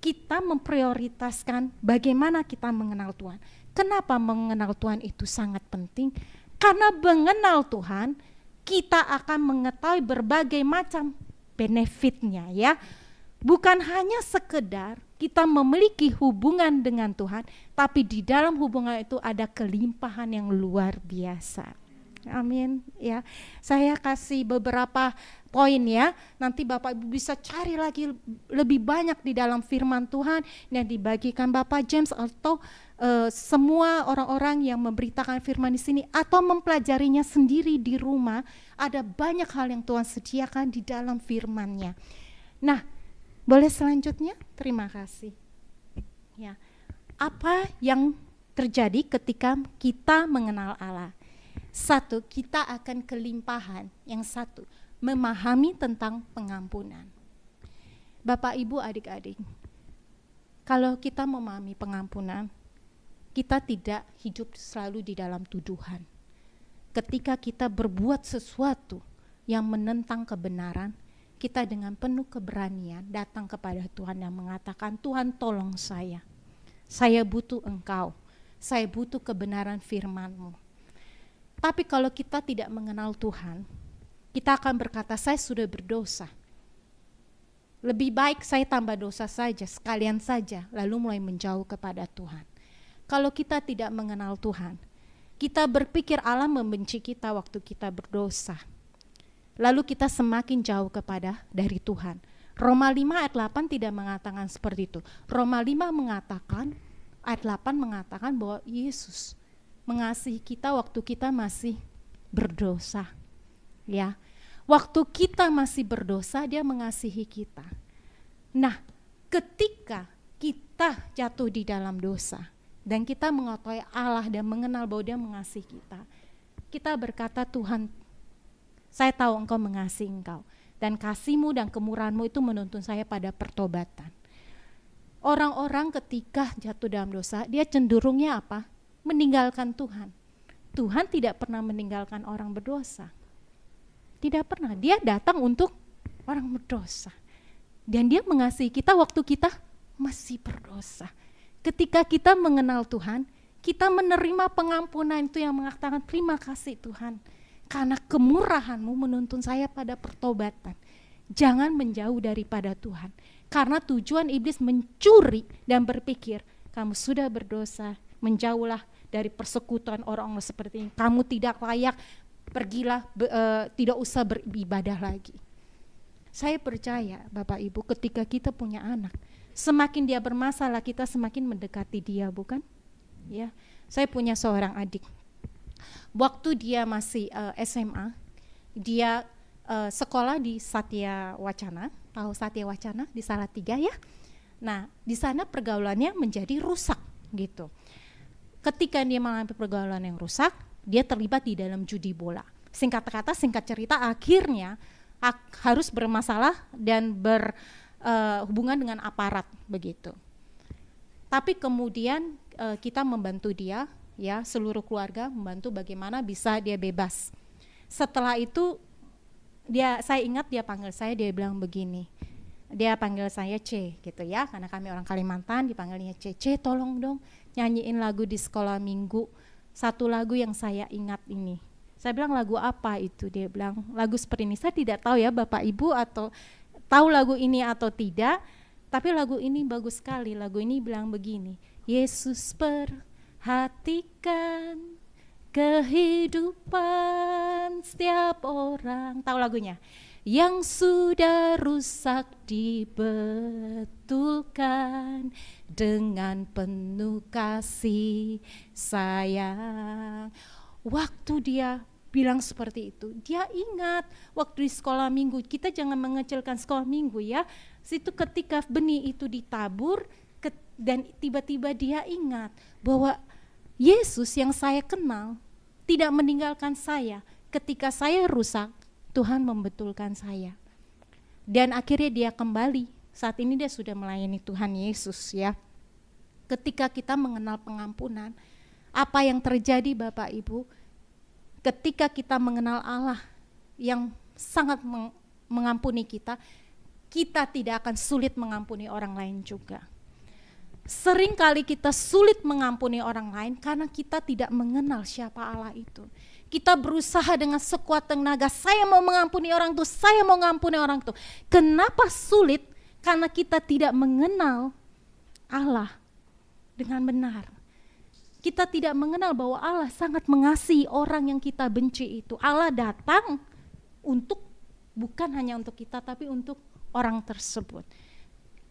Kita memprioritaskan bagaimana kita mengenal Tuhan. Kenapa mengenal Tuhan itu sangat penting? Karena mengenal Tuhan, kita akan mengetahui berbagai macam benefitnya, ya. Bukan hanya sekedar kita memiliki hubungan dengan Tuhan, tapi di dalam hubungan itu ada kelimpahan yang luar biasa. Amin, ya. Saya kasih beberapa poin, ya. Nanti Bapak Ibu bisa cari lagi lebih banyak di dalam firman Tuhan yang dibagikan Bapak James atau semua orang-orang yang memberitakan firman di sini atau mempelajarinya sendiri di rumah. Ada banyak hal yang Tuhan sediakan di dalam firman-Nya. Nah, boleh selanjutnya? Terima kasih. Ya. Apa yang terjadi ketika kita mengenal Allah? Satu, kita akan kelimpahan. Yang satu, memahami tentang pengampunan. Bapak, Ibu, adik-adik, kalau kita memahami pengampunan, kita tidak hidup selalu di dalam tuduhan. Ketika kita berbuat sesuatu yang menentang kebenaran, kita dengan penuh keberanian datang kepada Tuhan yang mengatakan, Tuhan tolong saya butuh Engkau, saya butuh kebenaran firman-Mu. Tapi kalau kita tidak mengenal Tuhan, kita akan berkata, saya sudah berdosa. Lebih baik saya tambah dosa saja, sekalian saja, lalu mulai menjauh kepada Tuhan. Kalau kita tidak mengenal Tuhan, kita berpikir Allah membenci kita waktu kita berdosa. Lalu kita semakin jauh dari Tuhan. Roma 5 ayat 8 tidak mengatakan seperti itu. Roma 5 mengatakan, ayat 8 mengatakan bahwa Yesus mengasihi kita waktu kita masih berdosa. Ya. Waktu kita masih berdosa, dia mengasihi kita. Nah, ketika kita jatuh di dalam dosa dan kita mengetahui Allah dan mengenal bahwa dia mengasihi kita berkata, Tuhan, saya tahu Engkau mengasihi Engkau, dan kasih-Mu dan kemurahan-Mu itu menuntun saya pada pertobatan. Orang-orang ketika jatuh dalam dosa, dia cenderungnya apa? Meninggalkan Tuhan. Tuhan tidak pernah meninggalkan orang berdosa. Tidak pernah. Dia datang untuk orang berdosa. Dan dia mengasihi kita waktu kita masih berdosa. Ketika kita mengenal Tuhan, kita menerima pengampunan itu yang mengatakan, terima kasih Tuhan, karena kemurahan-Mu menuntun saya pada pertobatan. Jangan menjauh daripada Tuhan. Karena tujuan iblis mencuri dan berpikir, kamu sudah berdosa, menjauhlah dari persekutuan orang-orang seperti ini. Kamu tidak layak, pergilah, tidak usah beribadah lagi. Saya percaya Bapak Ibu, ketika kita punya anak, semakin dia bermasalah, kita semakin mendekati dia, bukan? Ya, saya punya seorang adik. Waktu dia masih SMA, dia sekolah di Satya Wacana, tahu Satya Wacana di Salatiga ya. Nah, di sana pergaulannya menjadi rusak gitu. Ketika dia mengalami pergaulan yang rusak, dia terlibat di dalam judi bola. Singkat kata, singkat cerita, akhirnya harus bermasalah dan berhubungan dengan aparat begitu. Tapi kemudian kita membantu dia, ya, seluruh keluarga membantu bagaimana bisa dia bebas. Setelah itu saya ingat dia panggil saya, dia bilang begini. Dia panggil saya C gitu ya, karena kami orang Kalimantan, dipanggilnya C. C, tolong dong nyanyiin lagu di sekolah minggu, satu lagu yang saya ingat ini. Saya bilang, lagu apa itu? Dia bilang, lagu seperti ini. Saya tidak tahu ya Bapak Ibu atau tahu lagu ini atau tidak, tapi lagu ini bagus sekali. Lagu ini bilang begini, Yesus perhatikan kehidupan setiap orang. Tahu lagunya? Yang sudah rusak dibetulkan dengan penuh kasih sayang. Waktu dia bilang seperti itu, dia ingat waktu di sekolah minggu. Kita jangan mengecilkan sekolah minggu ya. Situ ketika benih itu ditabur dan tiba-tiba dia ingat bahwa Yesus yang saya kenal tidak meninggalkan saya. Ketika saya rusak, Tuhan membetulkan saya. Dan akhirnya dia kembali. Saat ini dia sudah melayani Tuhan Yesus ya. Ketika kita mengenal pengampunan, apa yang terjadi Bapak Ibu? Ketika kita mengenal Allah yang sangat mengampuni kita, kita tidak akan sulit mengampuni orang lain juga. Sering kali kita sulit mengampuni orang lain karena kita tidak mengenal siapa Allah itu. Kita berusaha dengan sekuat tenaga, saya mau mengampuni orang itu, saya mau mengampuni orang itu. Kenapa sulit? Karena kita tidak mengenal Allah dengan benar. Kita tidak mengenal bahwa Allah sangat mengasihi orang yang kita benci itu. Allah datang bukan hanya untuk kita, tapi untuk orang tersebut.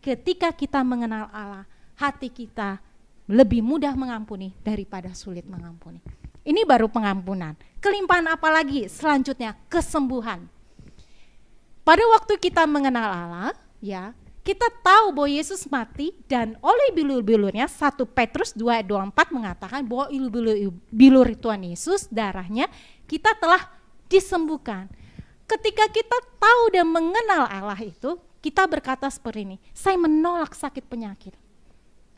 Ketika kita mengenal Allah, hati kita lebih mudah mengampuni daripada sulit mengampuni. Ini baru pengampunan. Kelimpahan apa lagi? Selanjutnya kesembuhan. Pada waktu kita mengenal Allah, ya, kita tahu bahwa Yesus mati dan oleh bilur-bilurnya 1 Petrus 2:24 mengatakan bahwa bilur Tuhan Yesus, darahnya kita telah disembuhkan. Ketika kita tahu dan mengenal Allah itu, kita berkata seperti ini, saya menolak sakit penyakit.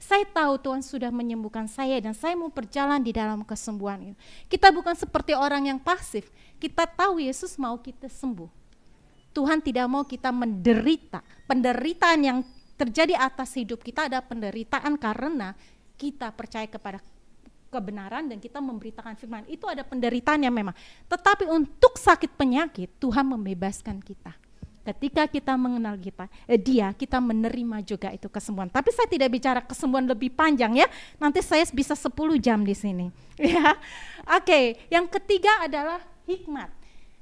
Saya tahu Tuhan sudah menyembuhkan saya dan saya mau berjalan di dalam kesembuhan itu. Kita bukan seperti orang yang pasif. Kita tahu Yesus mau kita sembuh. Tuhan tidak mau kita menderita. Penderitaan yang terjadi atas hidup kita adalah penderitaan karena kita percaya kepada kebenaran dan kita memberitakan firman. Itu ada penderitaannya memang. Tetapi untuk sakit penyakit, Tuhan membebaskan kita. Ketika kita mengenal Dia, kita menerima juga itu kesembuhan. Tapi saya tidak bicara kesembuhan lebih panjang ya. Nanti saya bisa 10 jam di sini. Ya. Oke, yang ketiga adalah hikmat.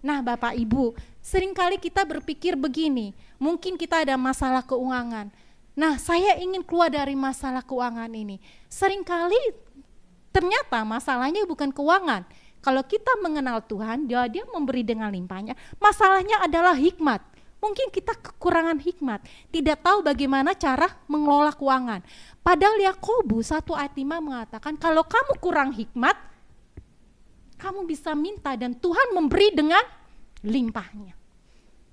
Nah, Bapak Ibu, seringkali kita berpikir begini, mungkin kita ada masalah keuangan. Nah, saya ingin keluar dari masalah keuangan ini. Seringkali ternyata masalahnya bukan keuangan. Kalau kita mengenal Tuhan, Dia memberi dengan limpahnya. Masalahnya adalah hikmat. Mungkin kita kekurangan hikmat, tidak tahu bagaimana cara mengelola keuangan. Padahal Yakobus 1 ayat 5 mengatakan, kalau kamu kurang hikmat, kamu bisa minta dan Tuhan memberi dengan limpahnya.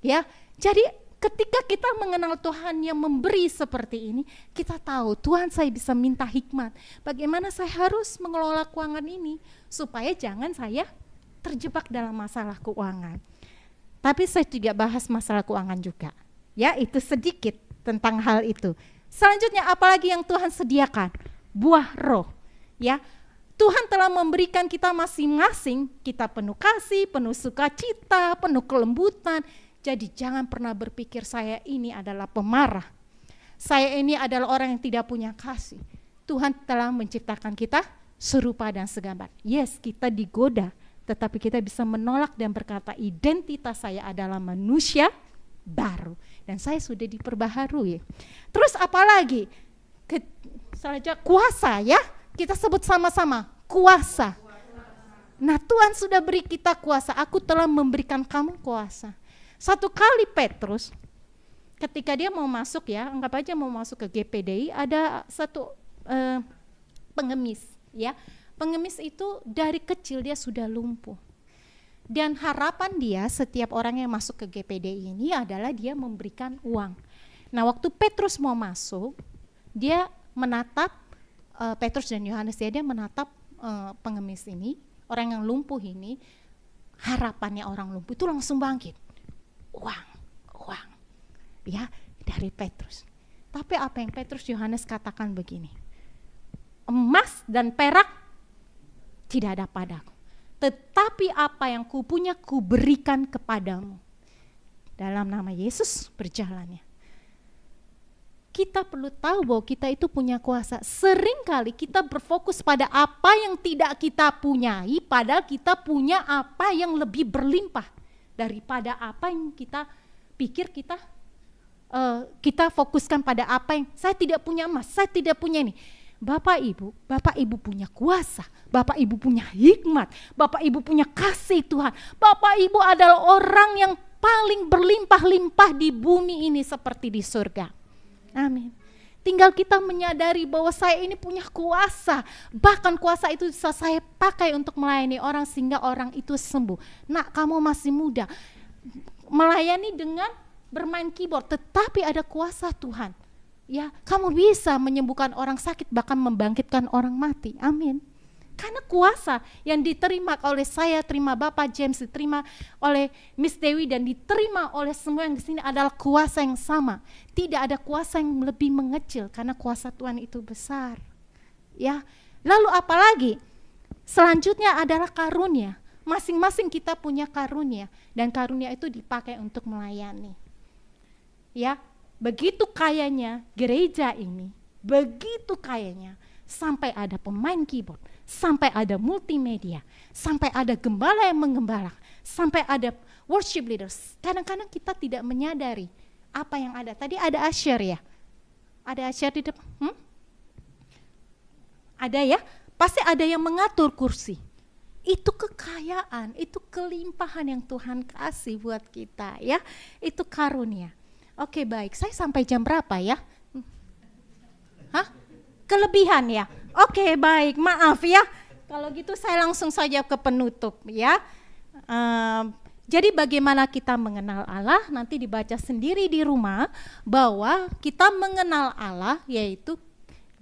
Ya, jadi ketika kita mengenal Tuhan yang memberi seperti ini, kita tahu Tuhan, saya bisa minta hikmat. Bagaimana saya harus mengelola keuangan ini supaya jangan saya terjebak dalam masalah keuangan. Tapi saya tidak bahas masalah keuangan juga. Ya, itu sedikit tentang hal itu. Selanjutnya apalagi yang Tuhan sediakan? Buah roh. Ya, Tuhan telah memberikan kita masing-masing, kita penuh kasih, penuh sukacita, penuh kelembutan. Jadi jangan pernah berpikir saya ini adalah pemarah. Saya ini adalah orang yang tidak punya kasih. Tuhan telah menciptakan kita serupa dan segambar. Yes, kita digoda. Tetapi kita bisa menolak dan berkata identitas saya adalah manusia baru. Dan saya sudah diperbaharui. Terus apalagi? Selanjutnya kuasa ya. Kita sebut sama-sama kuasa. Nah, Tuhan sudah beri kita kuasa. Aku telah memberikan kamu kuasa. Satu kali Petrus ketika dia mau masuk ya, anggap aja mau masuk ke GPDI, ada satu pengemis ya. Pengemis itu dari kecil dia sudah lumpuh. Dan harapan dia setiap orang yang masuk ke GPDI ini adalah dia memberikan uang. Nah, waktu Petrus mau masuk, dia menatap Petrus dan Yohanes, dia menatap pengemis ini, orang yang lumpuh ini, harapannya orang lumpuh itu langsung bangkit. Uang. Ya, dari Petrus. Tapi apa yang Petrus Yohanes katakan begini, emas dan perak tidak ada padaku, tetapi apa yang kupunya kuberikan kepadamu. Dalam nama Yesus berjalannya. Kita perlu tahu bahwa kita itu punya kuasa. Seringkali kita berfokus pada apa yang tidak kita punyai, padahal kita punya apa yang lebih berlimpah daripada apa yang kita pikir kita fokuskan pada apa yang saya tidak punya emas, saya tidak punya ini. Bapak Ibu punya kuasa, Bapak Ibu punya hikmat, Bapak Ibu punya kasih Tuhan. Bapak Ibu adalah orang yang paling berlimpah-limpah di bumi ini seperti di surga. Amin. Tinggal kita menyadari bahwa saya ini punya kuasa, bahkan kuasa itu bisa saya pakai untuk melayani orang sehingga orang itu sembuh. Nak, kamu masih muda, melayani dengan bermain keyboard, tetapi ada kuasa Tuhan. Ya, kamu bisa menyembuhkan orang sakit, bahkan membangkitkan orang mati. Amin. Karena kuasa yang diterima oleh saya, terima Bapak James, diterima oleh Miss Dewi, dan diterima oleh semua yang di sini adalah kuasa yang sama. Tidak ada kuasa yang lebih mengecil, karena kuasa Tuhan itu besar. Ya, lalu apalagi? Selanjutnya adalah karunia. Masing-masing kita punya karunia, dan karunia itu dipakai untuk melayani. Ya. Begitu kayanya gereja ini, begitu kayanya, sampai ada pemain keyboard, sampai ada multimedia, sampai ada gembala yang menggembala, sampai ada worship leaders. Kadang-kadang kita tidak menyadari apa yang ada. Tadi ada usher ya? Ada usher di depan? Ada ya? Pasti ada yang mengatur kursi. Itu kekayaan, itu kelimpahan yang Tuhan kasih buat kita ya. Itu karunia. Oke, baik, saya sampai jam berapa ya? Kelebihan ya? Oke, baik, maaf ya. Kalau gitu saya langsung saja ke penutup ya. Jadi bagaimana kita mengenal Allah, nanti dibaca sendiri di rumah, bahwa kita mengenal Allah yaitu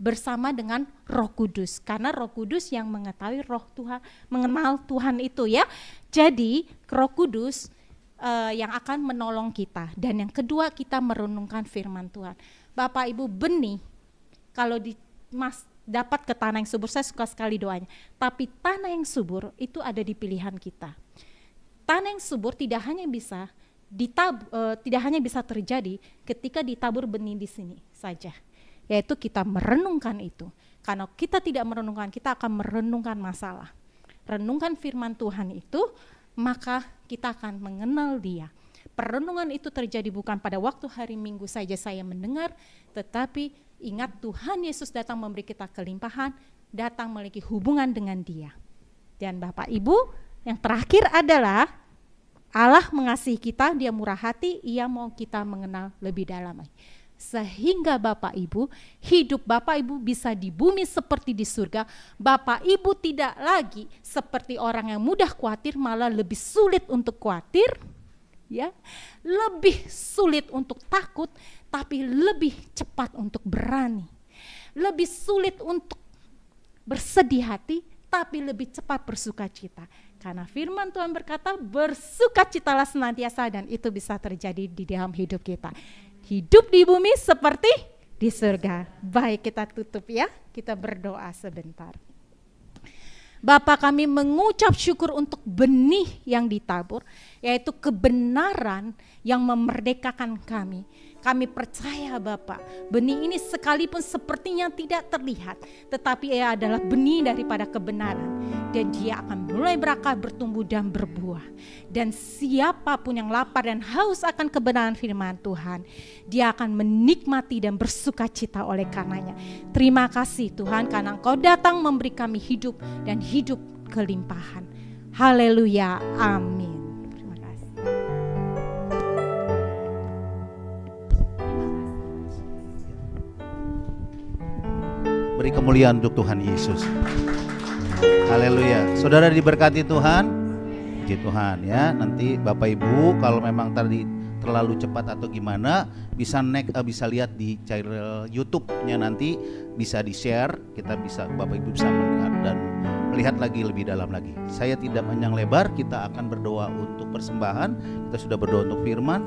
bersama dengan Roh Kudus. Karena Roh Kudus yang mengetahui Roh Tuhan, mengenal Tuhan itu ya. Jadi Roh Kudus yang akan menolong kita. Dan yang kedua, kita merenungkan firman Tuhan. Bapak Ibu, benih kalau dapat ke tanah yang subur. Saya suka sekali doanya. Tapi tanah yang subur itu ada di pilihan kita. Tanah yang subur tidak hanya bisa terjadi ketika ditabur benih di sini saja, yaitu kita merenungkan itu. Karena kita tidak merenungkan, kita akan merenungkan masalah. Renungkan firman Tuhan itu, maka kita akan mengenal Dia. Perenungan itu terjadi bukan pada waktu hari Minggu saja saya mendengar, tetapi ingat Tuhan Yesus datang memberi kita kelimpahan, datang memiliki hubungan dengan Dia. Dan Bapak Ibu, yang terakhir adalah Allah mengasihi kita, Dia murah hati, Ia mau kita mengenal lebih dalam. Sehingga Bapak Ibu, hidup Bapak Ibu bisa di bumi seperti di surga. Bapak Ibu tidak lagi seperti orang yang mudah khawatir, malah lebih sulit untuk khawatir, ya, lebih sulit untuk takut, tapi lebih cepat untuk berani. Lebih sulit untuk bersedih hati, tapi lebih cepat bersukacita. Karena firman Tuhan berkata, bersukacitalah senantiasa, dan itu bisa terjadi di dalam hidup kita. Hidup di bumi seperti di surga. Baik, kita tutup ya, kita berdoa sebentar. Bapa, kami mengucap syukur untuk benih yang ditabur, yaitu kebenaran yang memerdekakan kami. Kami percaya Bapa, benih ini sekalipun sepertinya tidak terlihat, tetapi ia adalah benih daripada kebenaran. Dan dia akan mulai berakar, bertumbuh dan berbuah. Dan siapapun yang lapar dan haus akan kebenaran firman Tuhan, dia akan menikmati dan bersukacita oleh karenanya. Terima kasih Tuhan, karena Engkau datang memberi kami hidup dan hidup kelimpahan. Haleluya, amin. Terima kasih. Beri kemuliaan untuk Tuhan Yesus. Haleluya. Saudara diberkati Tuhan. Puji Tuhan ya. Nanti Bapak Ibu kalau memang tadi terlalu cepat atau gimana, bisa lihat di channel YouTube-nya, nanti bisa di-share, Bapak Ibu bisa melihat dan melihat lagi lebih dalam lagi. Saya tidak panjang lebar, kita akan berdoa untuk persembahan. Kita sudah berdoa untuk firman.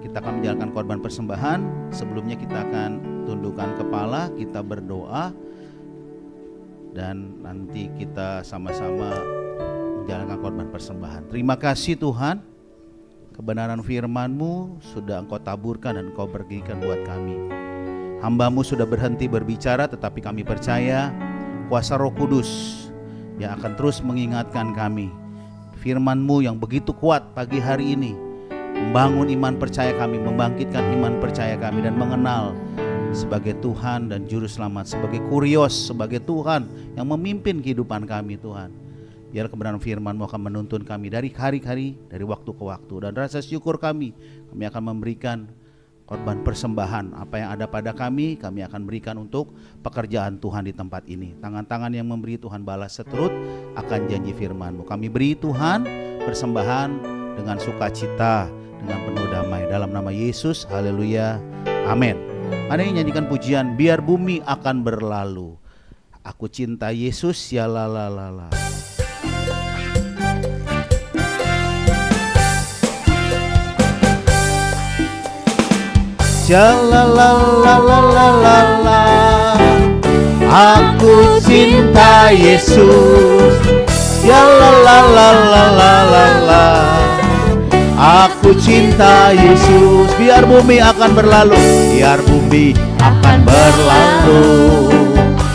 Kita akan menjalankan korban persembahan. Sebelumnya kita akan tundukkan kepala, kita berdoa, dan nanti kita sama-sama menjalankan korban persembahan. Terima kasih Tuhan, kebenaran firman-Mu sudah Engkau taburkan dan Engkau bagikan buat kami. Hamba-Mu sudah berhenti berbicara, tetapi kami percaya kuasa Roh Kudus yang akan terus mengingatkan kami. Firman-Mu yang begitu kuat pagi hari ini membangun iman percaya kami, membangkitkan iman percaya kami, dan mengenal sebagai Tuhan dan Juru Selamat, sebagai Kurios, sebagai Tuhan yang memimpin kehidupan kami Tuhan. Biar kebenaran firman-Mu akan menuntun kami dari hari-hari, dari waktu ke waktu. Dan rasa syukur kami akan memberikan korban persembahan. Apa yang ada pada kami akan berikan untuk pekerjaan Tuhan di tempat ini. Tangan-tangan yang memberi Tuhan balas seturut akan janji firman-Mu. Kami beri Tuhan persembahan dengan sukacita, dengan penuh damai. Dalam nama Yesus, haleluya, amin. Mari nyanyikan pujian, biar bumi akan berlalu. Aku cinta Yesus, ya la la la la. Ya la la la la la la la. Aku cinta Yesus, ya la la la la la la la. Aku cinta Yesus, biar bumi akan berlalu, biar bumi akan berlalu,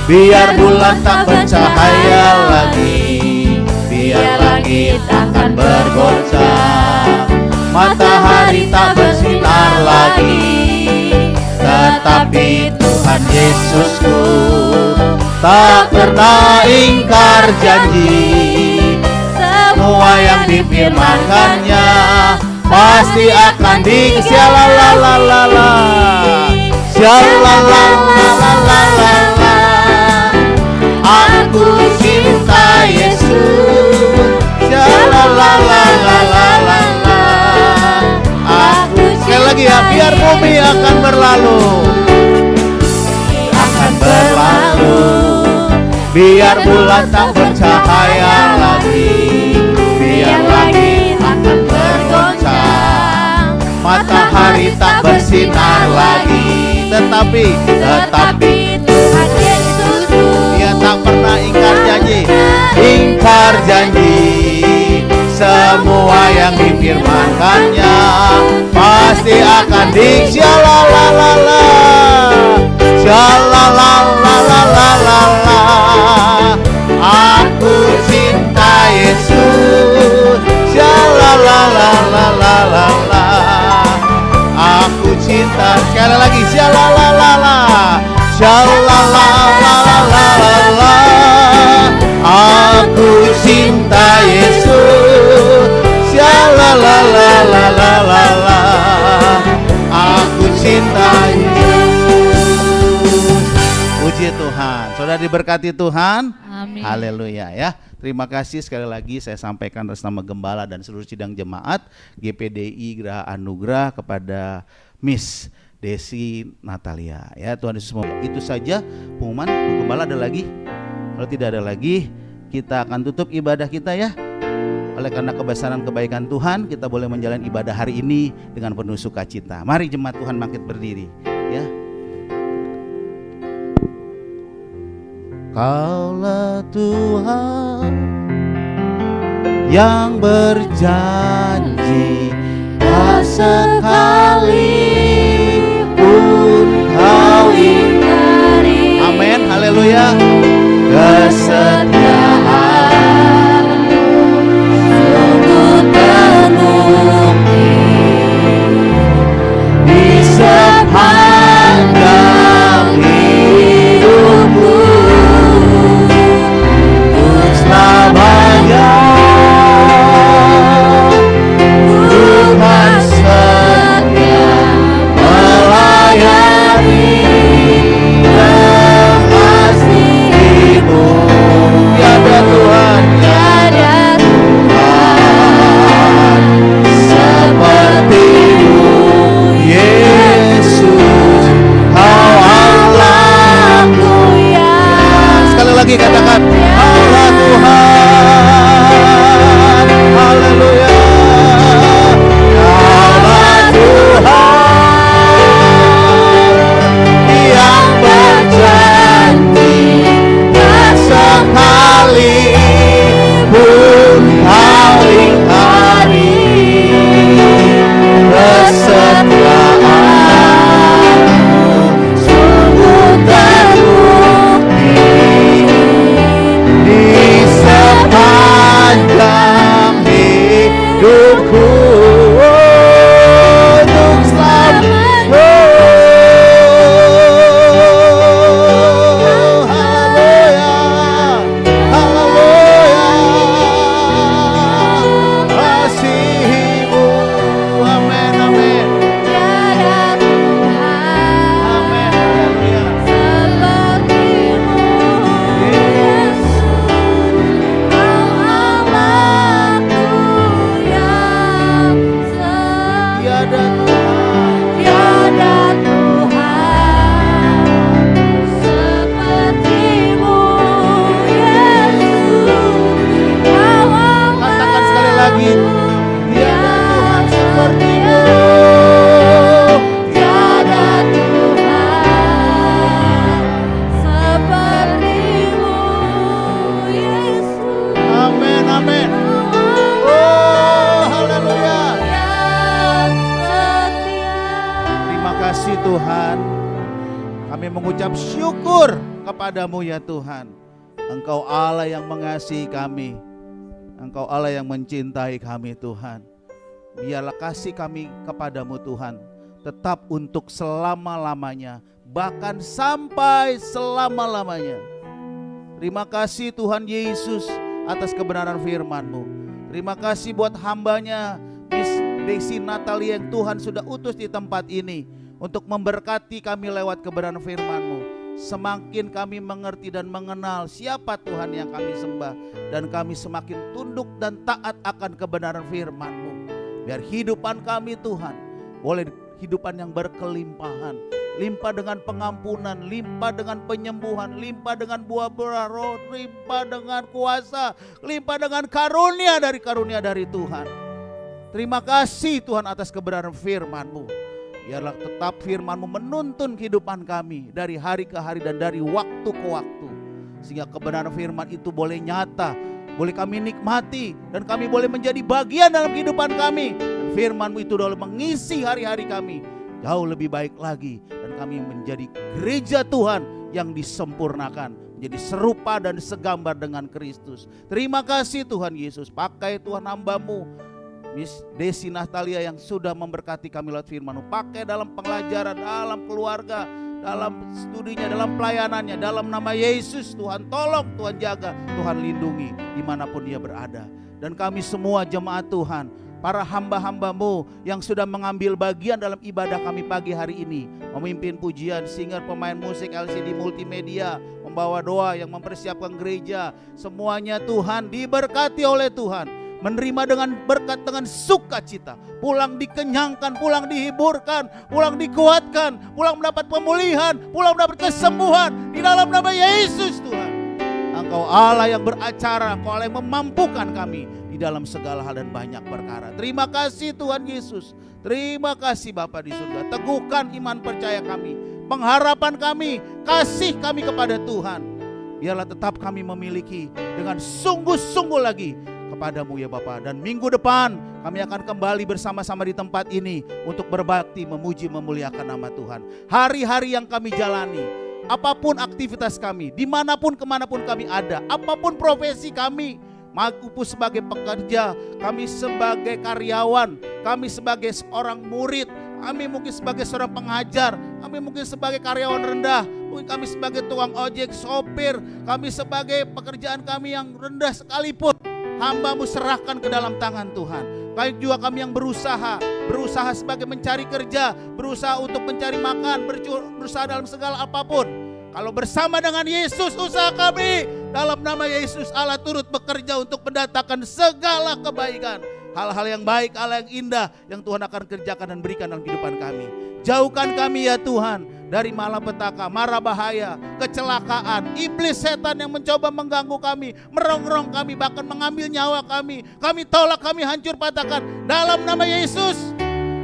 biar bulan tak bercahaya lagi, biar langit akan bergoncang, matahari tak bersinar lagi, tetapi Tuhan Yesusku tak pernah ingkar janji. Semua yang difirmankannya pasti akan di-sya-la-la-la-la-la, sya-la-la-la-la-la-la. Aku cinta Yesus, sya-la-la-la-la-la-la. Sekali lagi ya, biar bumi akan berlalu, akan berlalu, biar bulan tak bercahaya lagi, biar langit akan bergoncang, matahari tak bersinar lagi, tetapi Tuhan Yesusku ingkar janji, ingkar janji. Semua yang difirmankannya pasti akan Shalalalala, shalalalala. Aku cinta Yesus, shalalalala. Aku cinta, sekali lagi, shalalalala, shalalalala. Aku cinta Yesus, shalalalala. Aku cinta Yesus. Puji Tuhan. Saudara diberkati Tuhan. Amin. Haleluya ya. Terima kasih sekali lagi saya sampaikan atas nama Gembala dan seluruh sidang jemaat GPDI Geraha Anugerah kepada Miss Desi Natalia ya. Tuhan Yesus memberkati. Itu saja pengumuman. Gembala ada lagi? Kalau tidak ada lagi, kita akan tutup ibadah kita ya. Oleh karena kebesaran kebaikan Tuhan, kita boleh menjalani ibadah hari ini dengan penuh sukacita. Mari jemaat Tuhan bangkit berdiri ya. Kaulah Tuhan yang berjanji, tak sekali pun kau ingkari. Amin, haleluya. Kesetiaanmu sungguh terbukti di sepanjang hidupku. Selamanya Tuhan setia melayani mengasihimu. Tiada Tuhan, tiada Tuhan sepertimu Yesus, Kau Allahku ya. Sekali lagi katakan Allah Tuhan, haleluya. Allah Tuhan yang berjanji, tak sekali pun kau ingkari. Kesetiaanmu sungguh terbukti di sepanjang hidupku. Untuk selamanya. Haleluya, haleluya. Kasih-Mu, amin, amin. Tiada Tuhan Amin, haleluya. sepertimu Yesus, Kau Allahku yang Tiada Tuhan, tiada Tuhan sepertimu Yesus, Kau katakan sekali lagi. Tiada Tuhan seperti-Mu. tiada Tuhan sepertimu Yesus. Amin, amin. Oh, haleluya. Yang setia. Terima kasih Tuhan. Kami mengucap syukur kepadamu ya Tuhan. Engkau Allah yang mengasihi kami. Engkau Allah yang mencintai kami Tuhan. Biarlah kasih kami kepadamu Tuhan tetap untuk selama-lamanya, bahkan sampai selama-lamanya. Terima kasih Tuhan Yesus atas kebenaran firman-Mu. Terima kasih buat hambanya Miss Desi Natalia yang Tuhan sudah utus di tempat ini untuk memberkati kami lewat kebenaran firman-Mu. Semakin kami mengerti dan mengenal siapa Tuhan yang kami sembah, dan kami semakin tunduk dan taat akan kebenaran firman-Mu. Biar hidupan kami Tuhan boleh hidupan yang berkelimpahan, limpah dengan pengampunan, limpah dengan penyembuhan, limpah dengan buah-buah roh, limpah dengan kuasa, limpah dengan karunia dari Tuhan. Terima kasih Tuhan atas kebenaran firman-Mu. Biarlah tetap firman-Mu menuntun kehidupan kami dari hari ke hari dan dari waktu ke waktu. sehingga kebenaran firman itu boleh nyata, boleh kami nikmati, dan kami boleh menjadi bagian dalam kehidupan kami. Dan firman-Mu itu boleh mengisi hari-hari kami jauh lebih baik lagi, dan kami menjadi gereja Tuhan yang disempurnakan, menjadi serupa dan segambar dengan Kristus. Terima kasih Tuhan Yesus, pakai Tuhan hamba-Mu Miss Desi Natalia yang sudah memberkati kami lewat firman-Mu. Pakai dalam pengajaran, dalam keluarga, dalam studinya, dalam pelayanannya. Dalam nama Yesus, Tuhan tolong, Tuhan jaga, Tuhan lindungi dimanapun dia berada. Dan kami semua jemaat Tuhan, para hamba-hamba-Mu yang sudah mengambil bagian dalam ibadah kami pagi hari ini, memimpin pujian, singer, pemain musik, LCD multimedia, membawa doa yang mempersiapkan gereja, semuanya Tuhan diberkati oleh Tuhan. Menerima dengan berkat, dengan sukacita, pulang dikenyangkan, pulang dihiburkan, pulang dikuatkan, pulang mendapat pemulihan, pulang mendapat kesembuhan di dalam nama Yesus. Tuhan, Engkau Allah yang beracara, Engkau Allah yang memampukan kami di dalam segala hal dan banyak perkara. Terima kasih Tuhan Yesus, terima kasih Bapa di surga. Teguhkan iman percaya kami, pengharapan kami, kasih kami kepada Tuhan. Biarlah tetap kami memiliki dengan sungguh-sungguh lagi kepadamu ya Bapa. Dan minggu depan kami akan kembali bersama-sama di tempat ini untuk berbakti, memuji, memuliakan nama Tuhan. Hari-hari yang kami jalani, apapun aktivitas kami, dimanapun kemanapun kami ada, apapun profesi kami, maupun sebagai pekerja, kami sebagai karyawan, kami sebagai seorang murid, kami mungkin sebagai seorang pengajar, kami mungkin sebagai karyawan rendah, mungkin kami sebagai tukang ojek, sopir, kami sebagai pekerjaan kami yang rendah sekalipun, hamba-Mu serahkan ke dalam tangan Tuhan. Baik juga kami yang berusaha sebagai mencari kerja, berusaha untuk mencari makan, berusaha dalam segala apapun. Kalau bersama dengan Yesus usaha kami, dalam nama Yesus Allah turut bekerja untuk mendatangkan segala kebaikan. Hal-hal yang baik, hal yang indah yang Tuhan akan kerjakan dan berikan dalam kehidupan kami. Jauhkan kami ya Tuhan dari malapetaka, mara bahaya, kecelakaan, iblis setan yang mencoba mengganggu kami, merongrong kami, bahkan mengambil nyawa kami. Kami tolak, kami hancur patahkan dalam nama Yesus.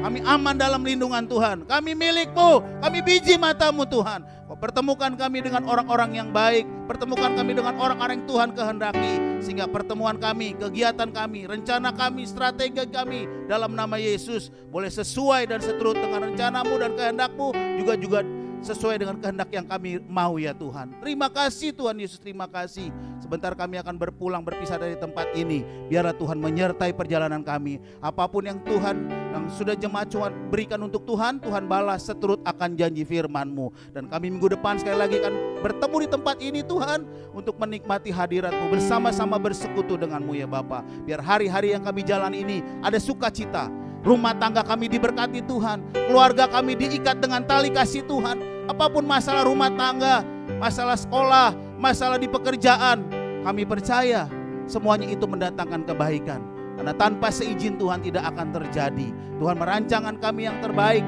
Kami aman dalam lindungan Tuhan. Kami milik-Mu, kami biji mata-Mu Tuhan. Kau pertemukan kami dengan orang-orang yang baik, pertemukan kami dengan orang-orang yang Tuhan kehendaki, sehingga pertemuan kami, kegiatan kami, rencana kami, strategi kami dalam nama Yesus boleh sesuai dan seturut dengan rencana-Mu dan kehendak-Mu, juga sesuai dengan kehendak yang kami mau ya Tuhan. Terima kasih Tuhan Yesus, terima kasih. Sebentar kami akan berpulang, berpisah dari tempat ini. Biarlah Tuhan menyertai perjalanan kami. Apapun yang Tuhan, yang sudah jemaat Tuhan berikan untuk Tuhan, Tuhan balas seturut akan janji firman-Mu. Dan kami minggu depan sekali lagi akan bertemu di tempat ini Tuhan, untuk menikmati hadirat-Mu, bersama-sama bersekutu dengan-Mu ya Bapa. Biar hari-hari yang kami jalan ini ada sukacita. Rumah tangga kami diberkati Tuhan, keluarga kami diikat dengan tali kasih Tuhan. Apapun masalah rumah tangga, masalah sekolah, masalah di pekerjaan, kami percaya semuanya itu mendatangkan kebaikan. Karena tanpa seizin Tuhan tidak akan terjadi. Tuhan merancangkan kami yang terbaik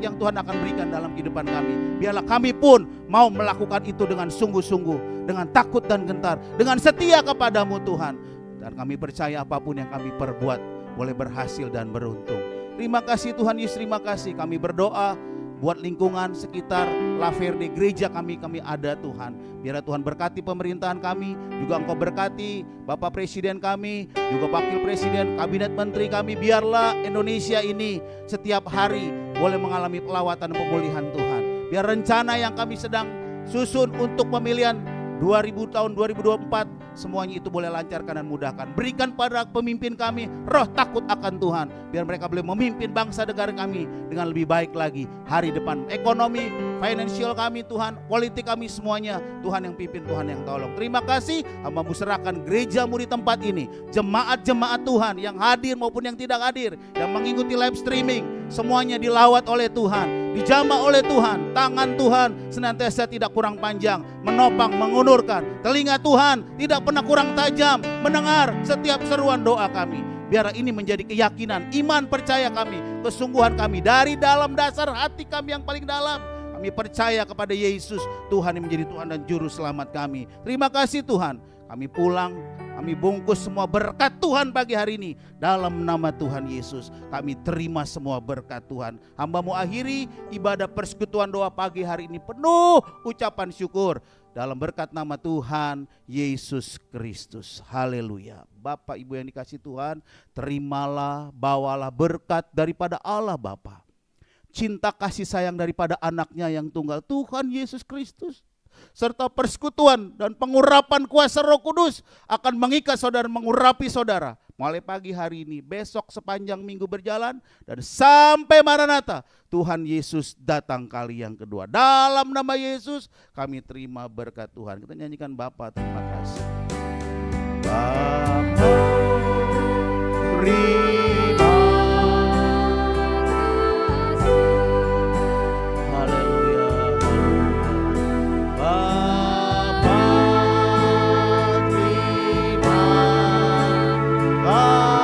yang Tuhan akan berikan dalam kehidupan kami. Biarlah kami pun mau melakukan itu dengan sungguh-sungguh, dengan takut dan gentar, dengan setia kepadamu Tuhan. Dan kami percaya apapun yang kami perbuat boleh berhasil dan beruntung. Terima kasih Tuhan Yesus, terima kasih. Kami berdoa buat lingkungan sekitar La Verde, gereja kami ada Tuhan. Biar Tuhan berkati pemerintahan kami, juga Engkau berkati Bapak Presiden kami, juga Wakil Presiden, Kabinet Menteri kami. Biarlah Indonesia ini setiap hari boleh mengalami pelawatan dan pemulihan Tuhan. Biar rencana yang kami sedang susun untuk pemilihan 2024 semuanya itu boleh lancarkan dan mudahkan. Berikan pada pemimpin kami roh takut akan Tuhan, biar mereka boleh memimpin bangsa negara kami dengan lebih baik lagi hari depan. Ekonomi, financial kami Tuhan, politik kami semuanya Tuhan yang pimpin, Tuhan yang tolong. Terima kasih, hamba-Mu serahkan gereja-Mu di tempat ini, jemaat-jemaat Tuhan yang hadir maupun yang tidak hadir, yang mengikuti live streaming, semuanya dilawat oleh Tuhan, dijamah oleh Tuhan. Tangan Tuhan senantiasa tidak kurang panjang, menopang, mengulurkan. Telinga Tuhan tidak pernah kurang tajam, mendengar setiap seruan doa kami. Biar ini menjadi keyakinan, iman percaya kami, kesungguhan kami dari dalam dasar hati kami yang paling dalam. Kami percaya kepada Yesus, Tuhan yang menjadi Tuhan dan Juru Selamat kami. Terima kasih Tuhan. Kami pulang, kami bungkus semua berkat Tuhan pagi hari ini. Dalam nama Tuhan Yesus, kami terima semua berkat Tuhan. Hamba-Mu akhiri ibadah persekutuan doa pagi hari ini penuh ucapan syukur. dalam berkat nama Tuhan Yesus Kristus. Haleluya. Bapak Ibu yang dikasih Tuhan, terimalah, bawalah berkat daripada Allah Bapa. Cinta kasih sayang daripada anaknya yang tunggal, Tuhan Yesus Kristus. Serta persekutuan dan pengurapan kuasa Roh Kudus akan mengikat saudara, mengurapi saudara. Mulai pagi hari ini, besok sepanjang minggu berjalan, dan sampai Maranatha, Tuhan Yesus datang kali yang kedua. Dalam nama Yesus kami terima berkat Tuhan. Kita nyanyikan Bapa, terima kasih. Bapa, terima kasih. Haleluya. Bapa, terima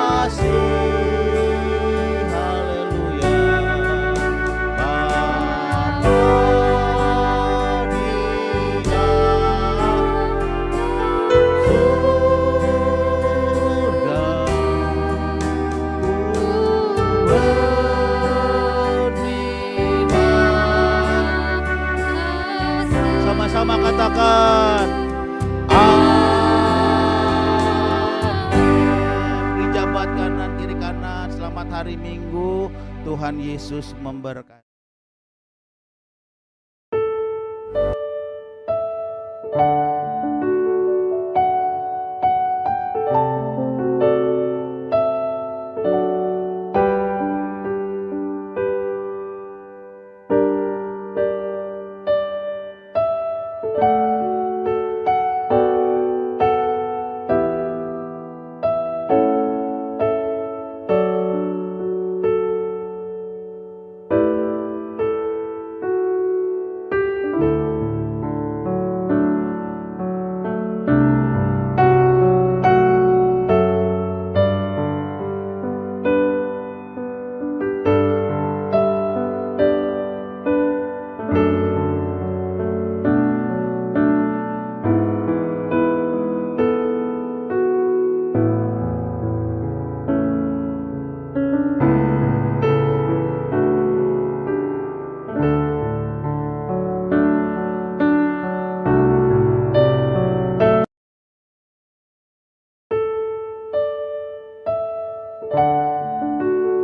kasih. Haleluya. Bapa di surga, sama-sama katakan amin. Dijabat kanan kiri kanan. Selamat hari Minggu. Tuhan Yesus memberkati.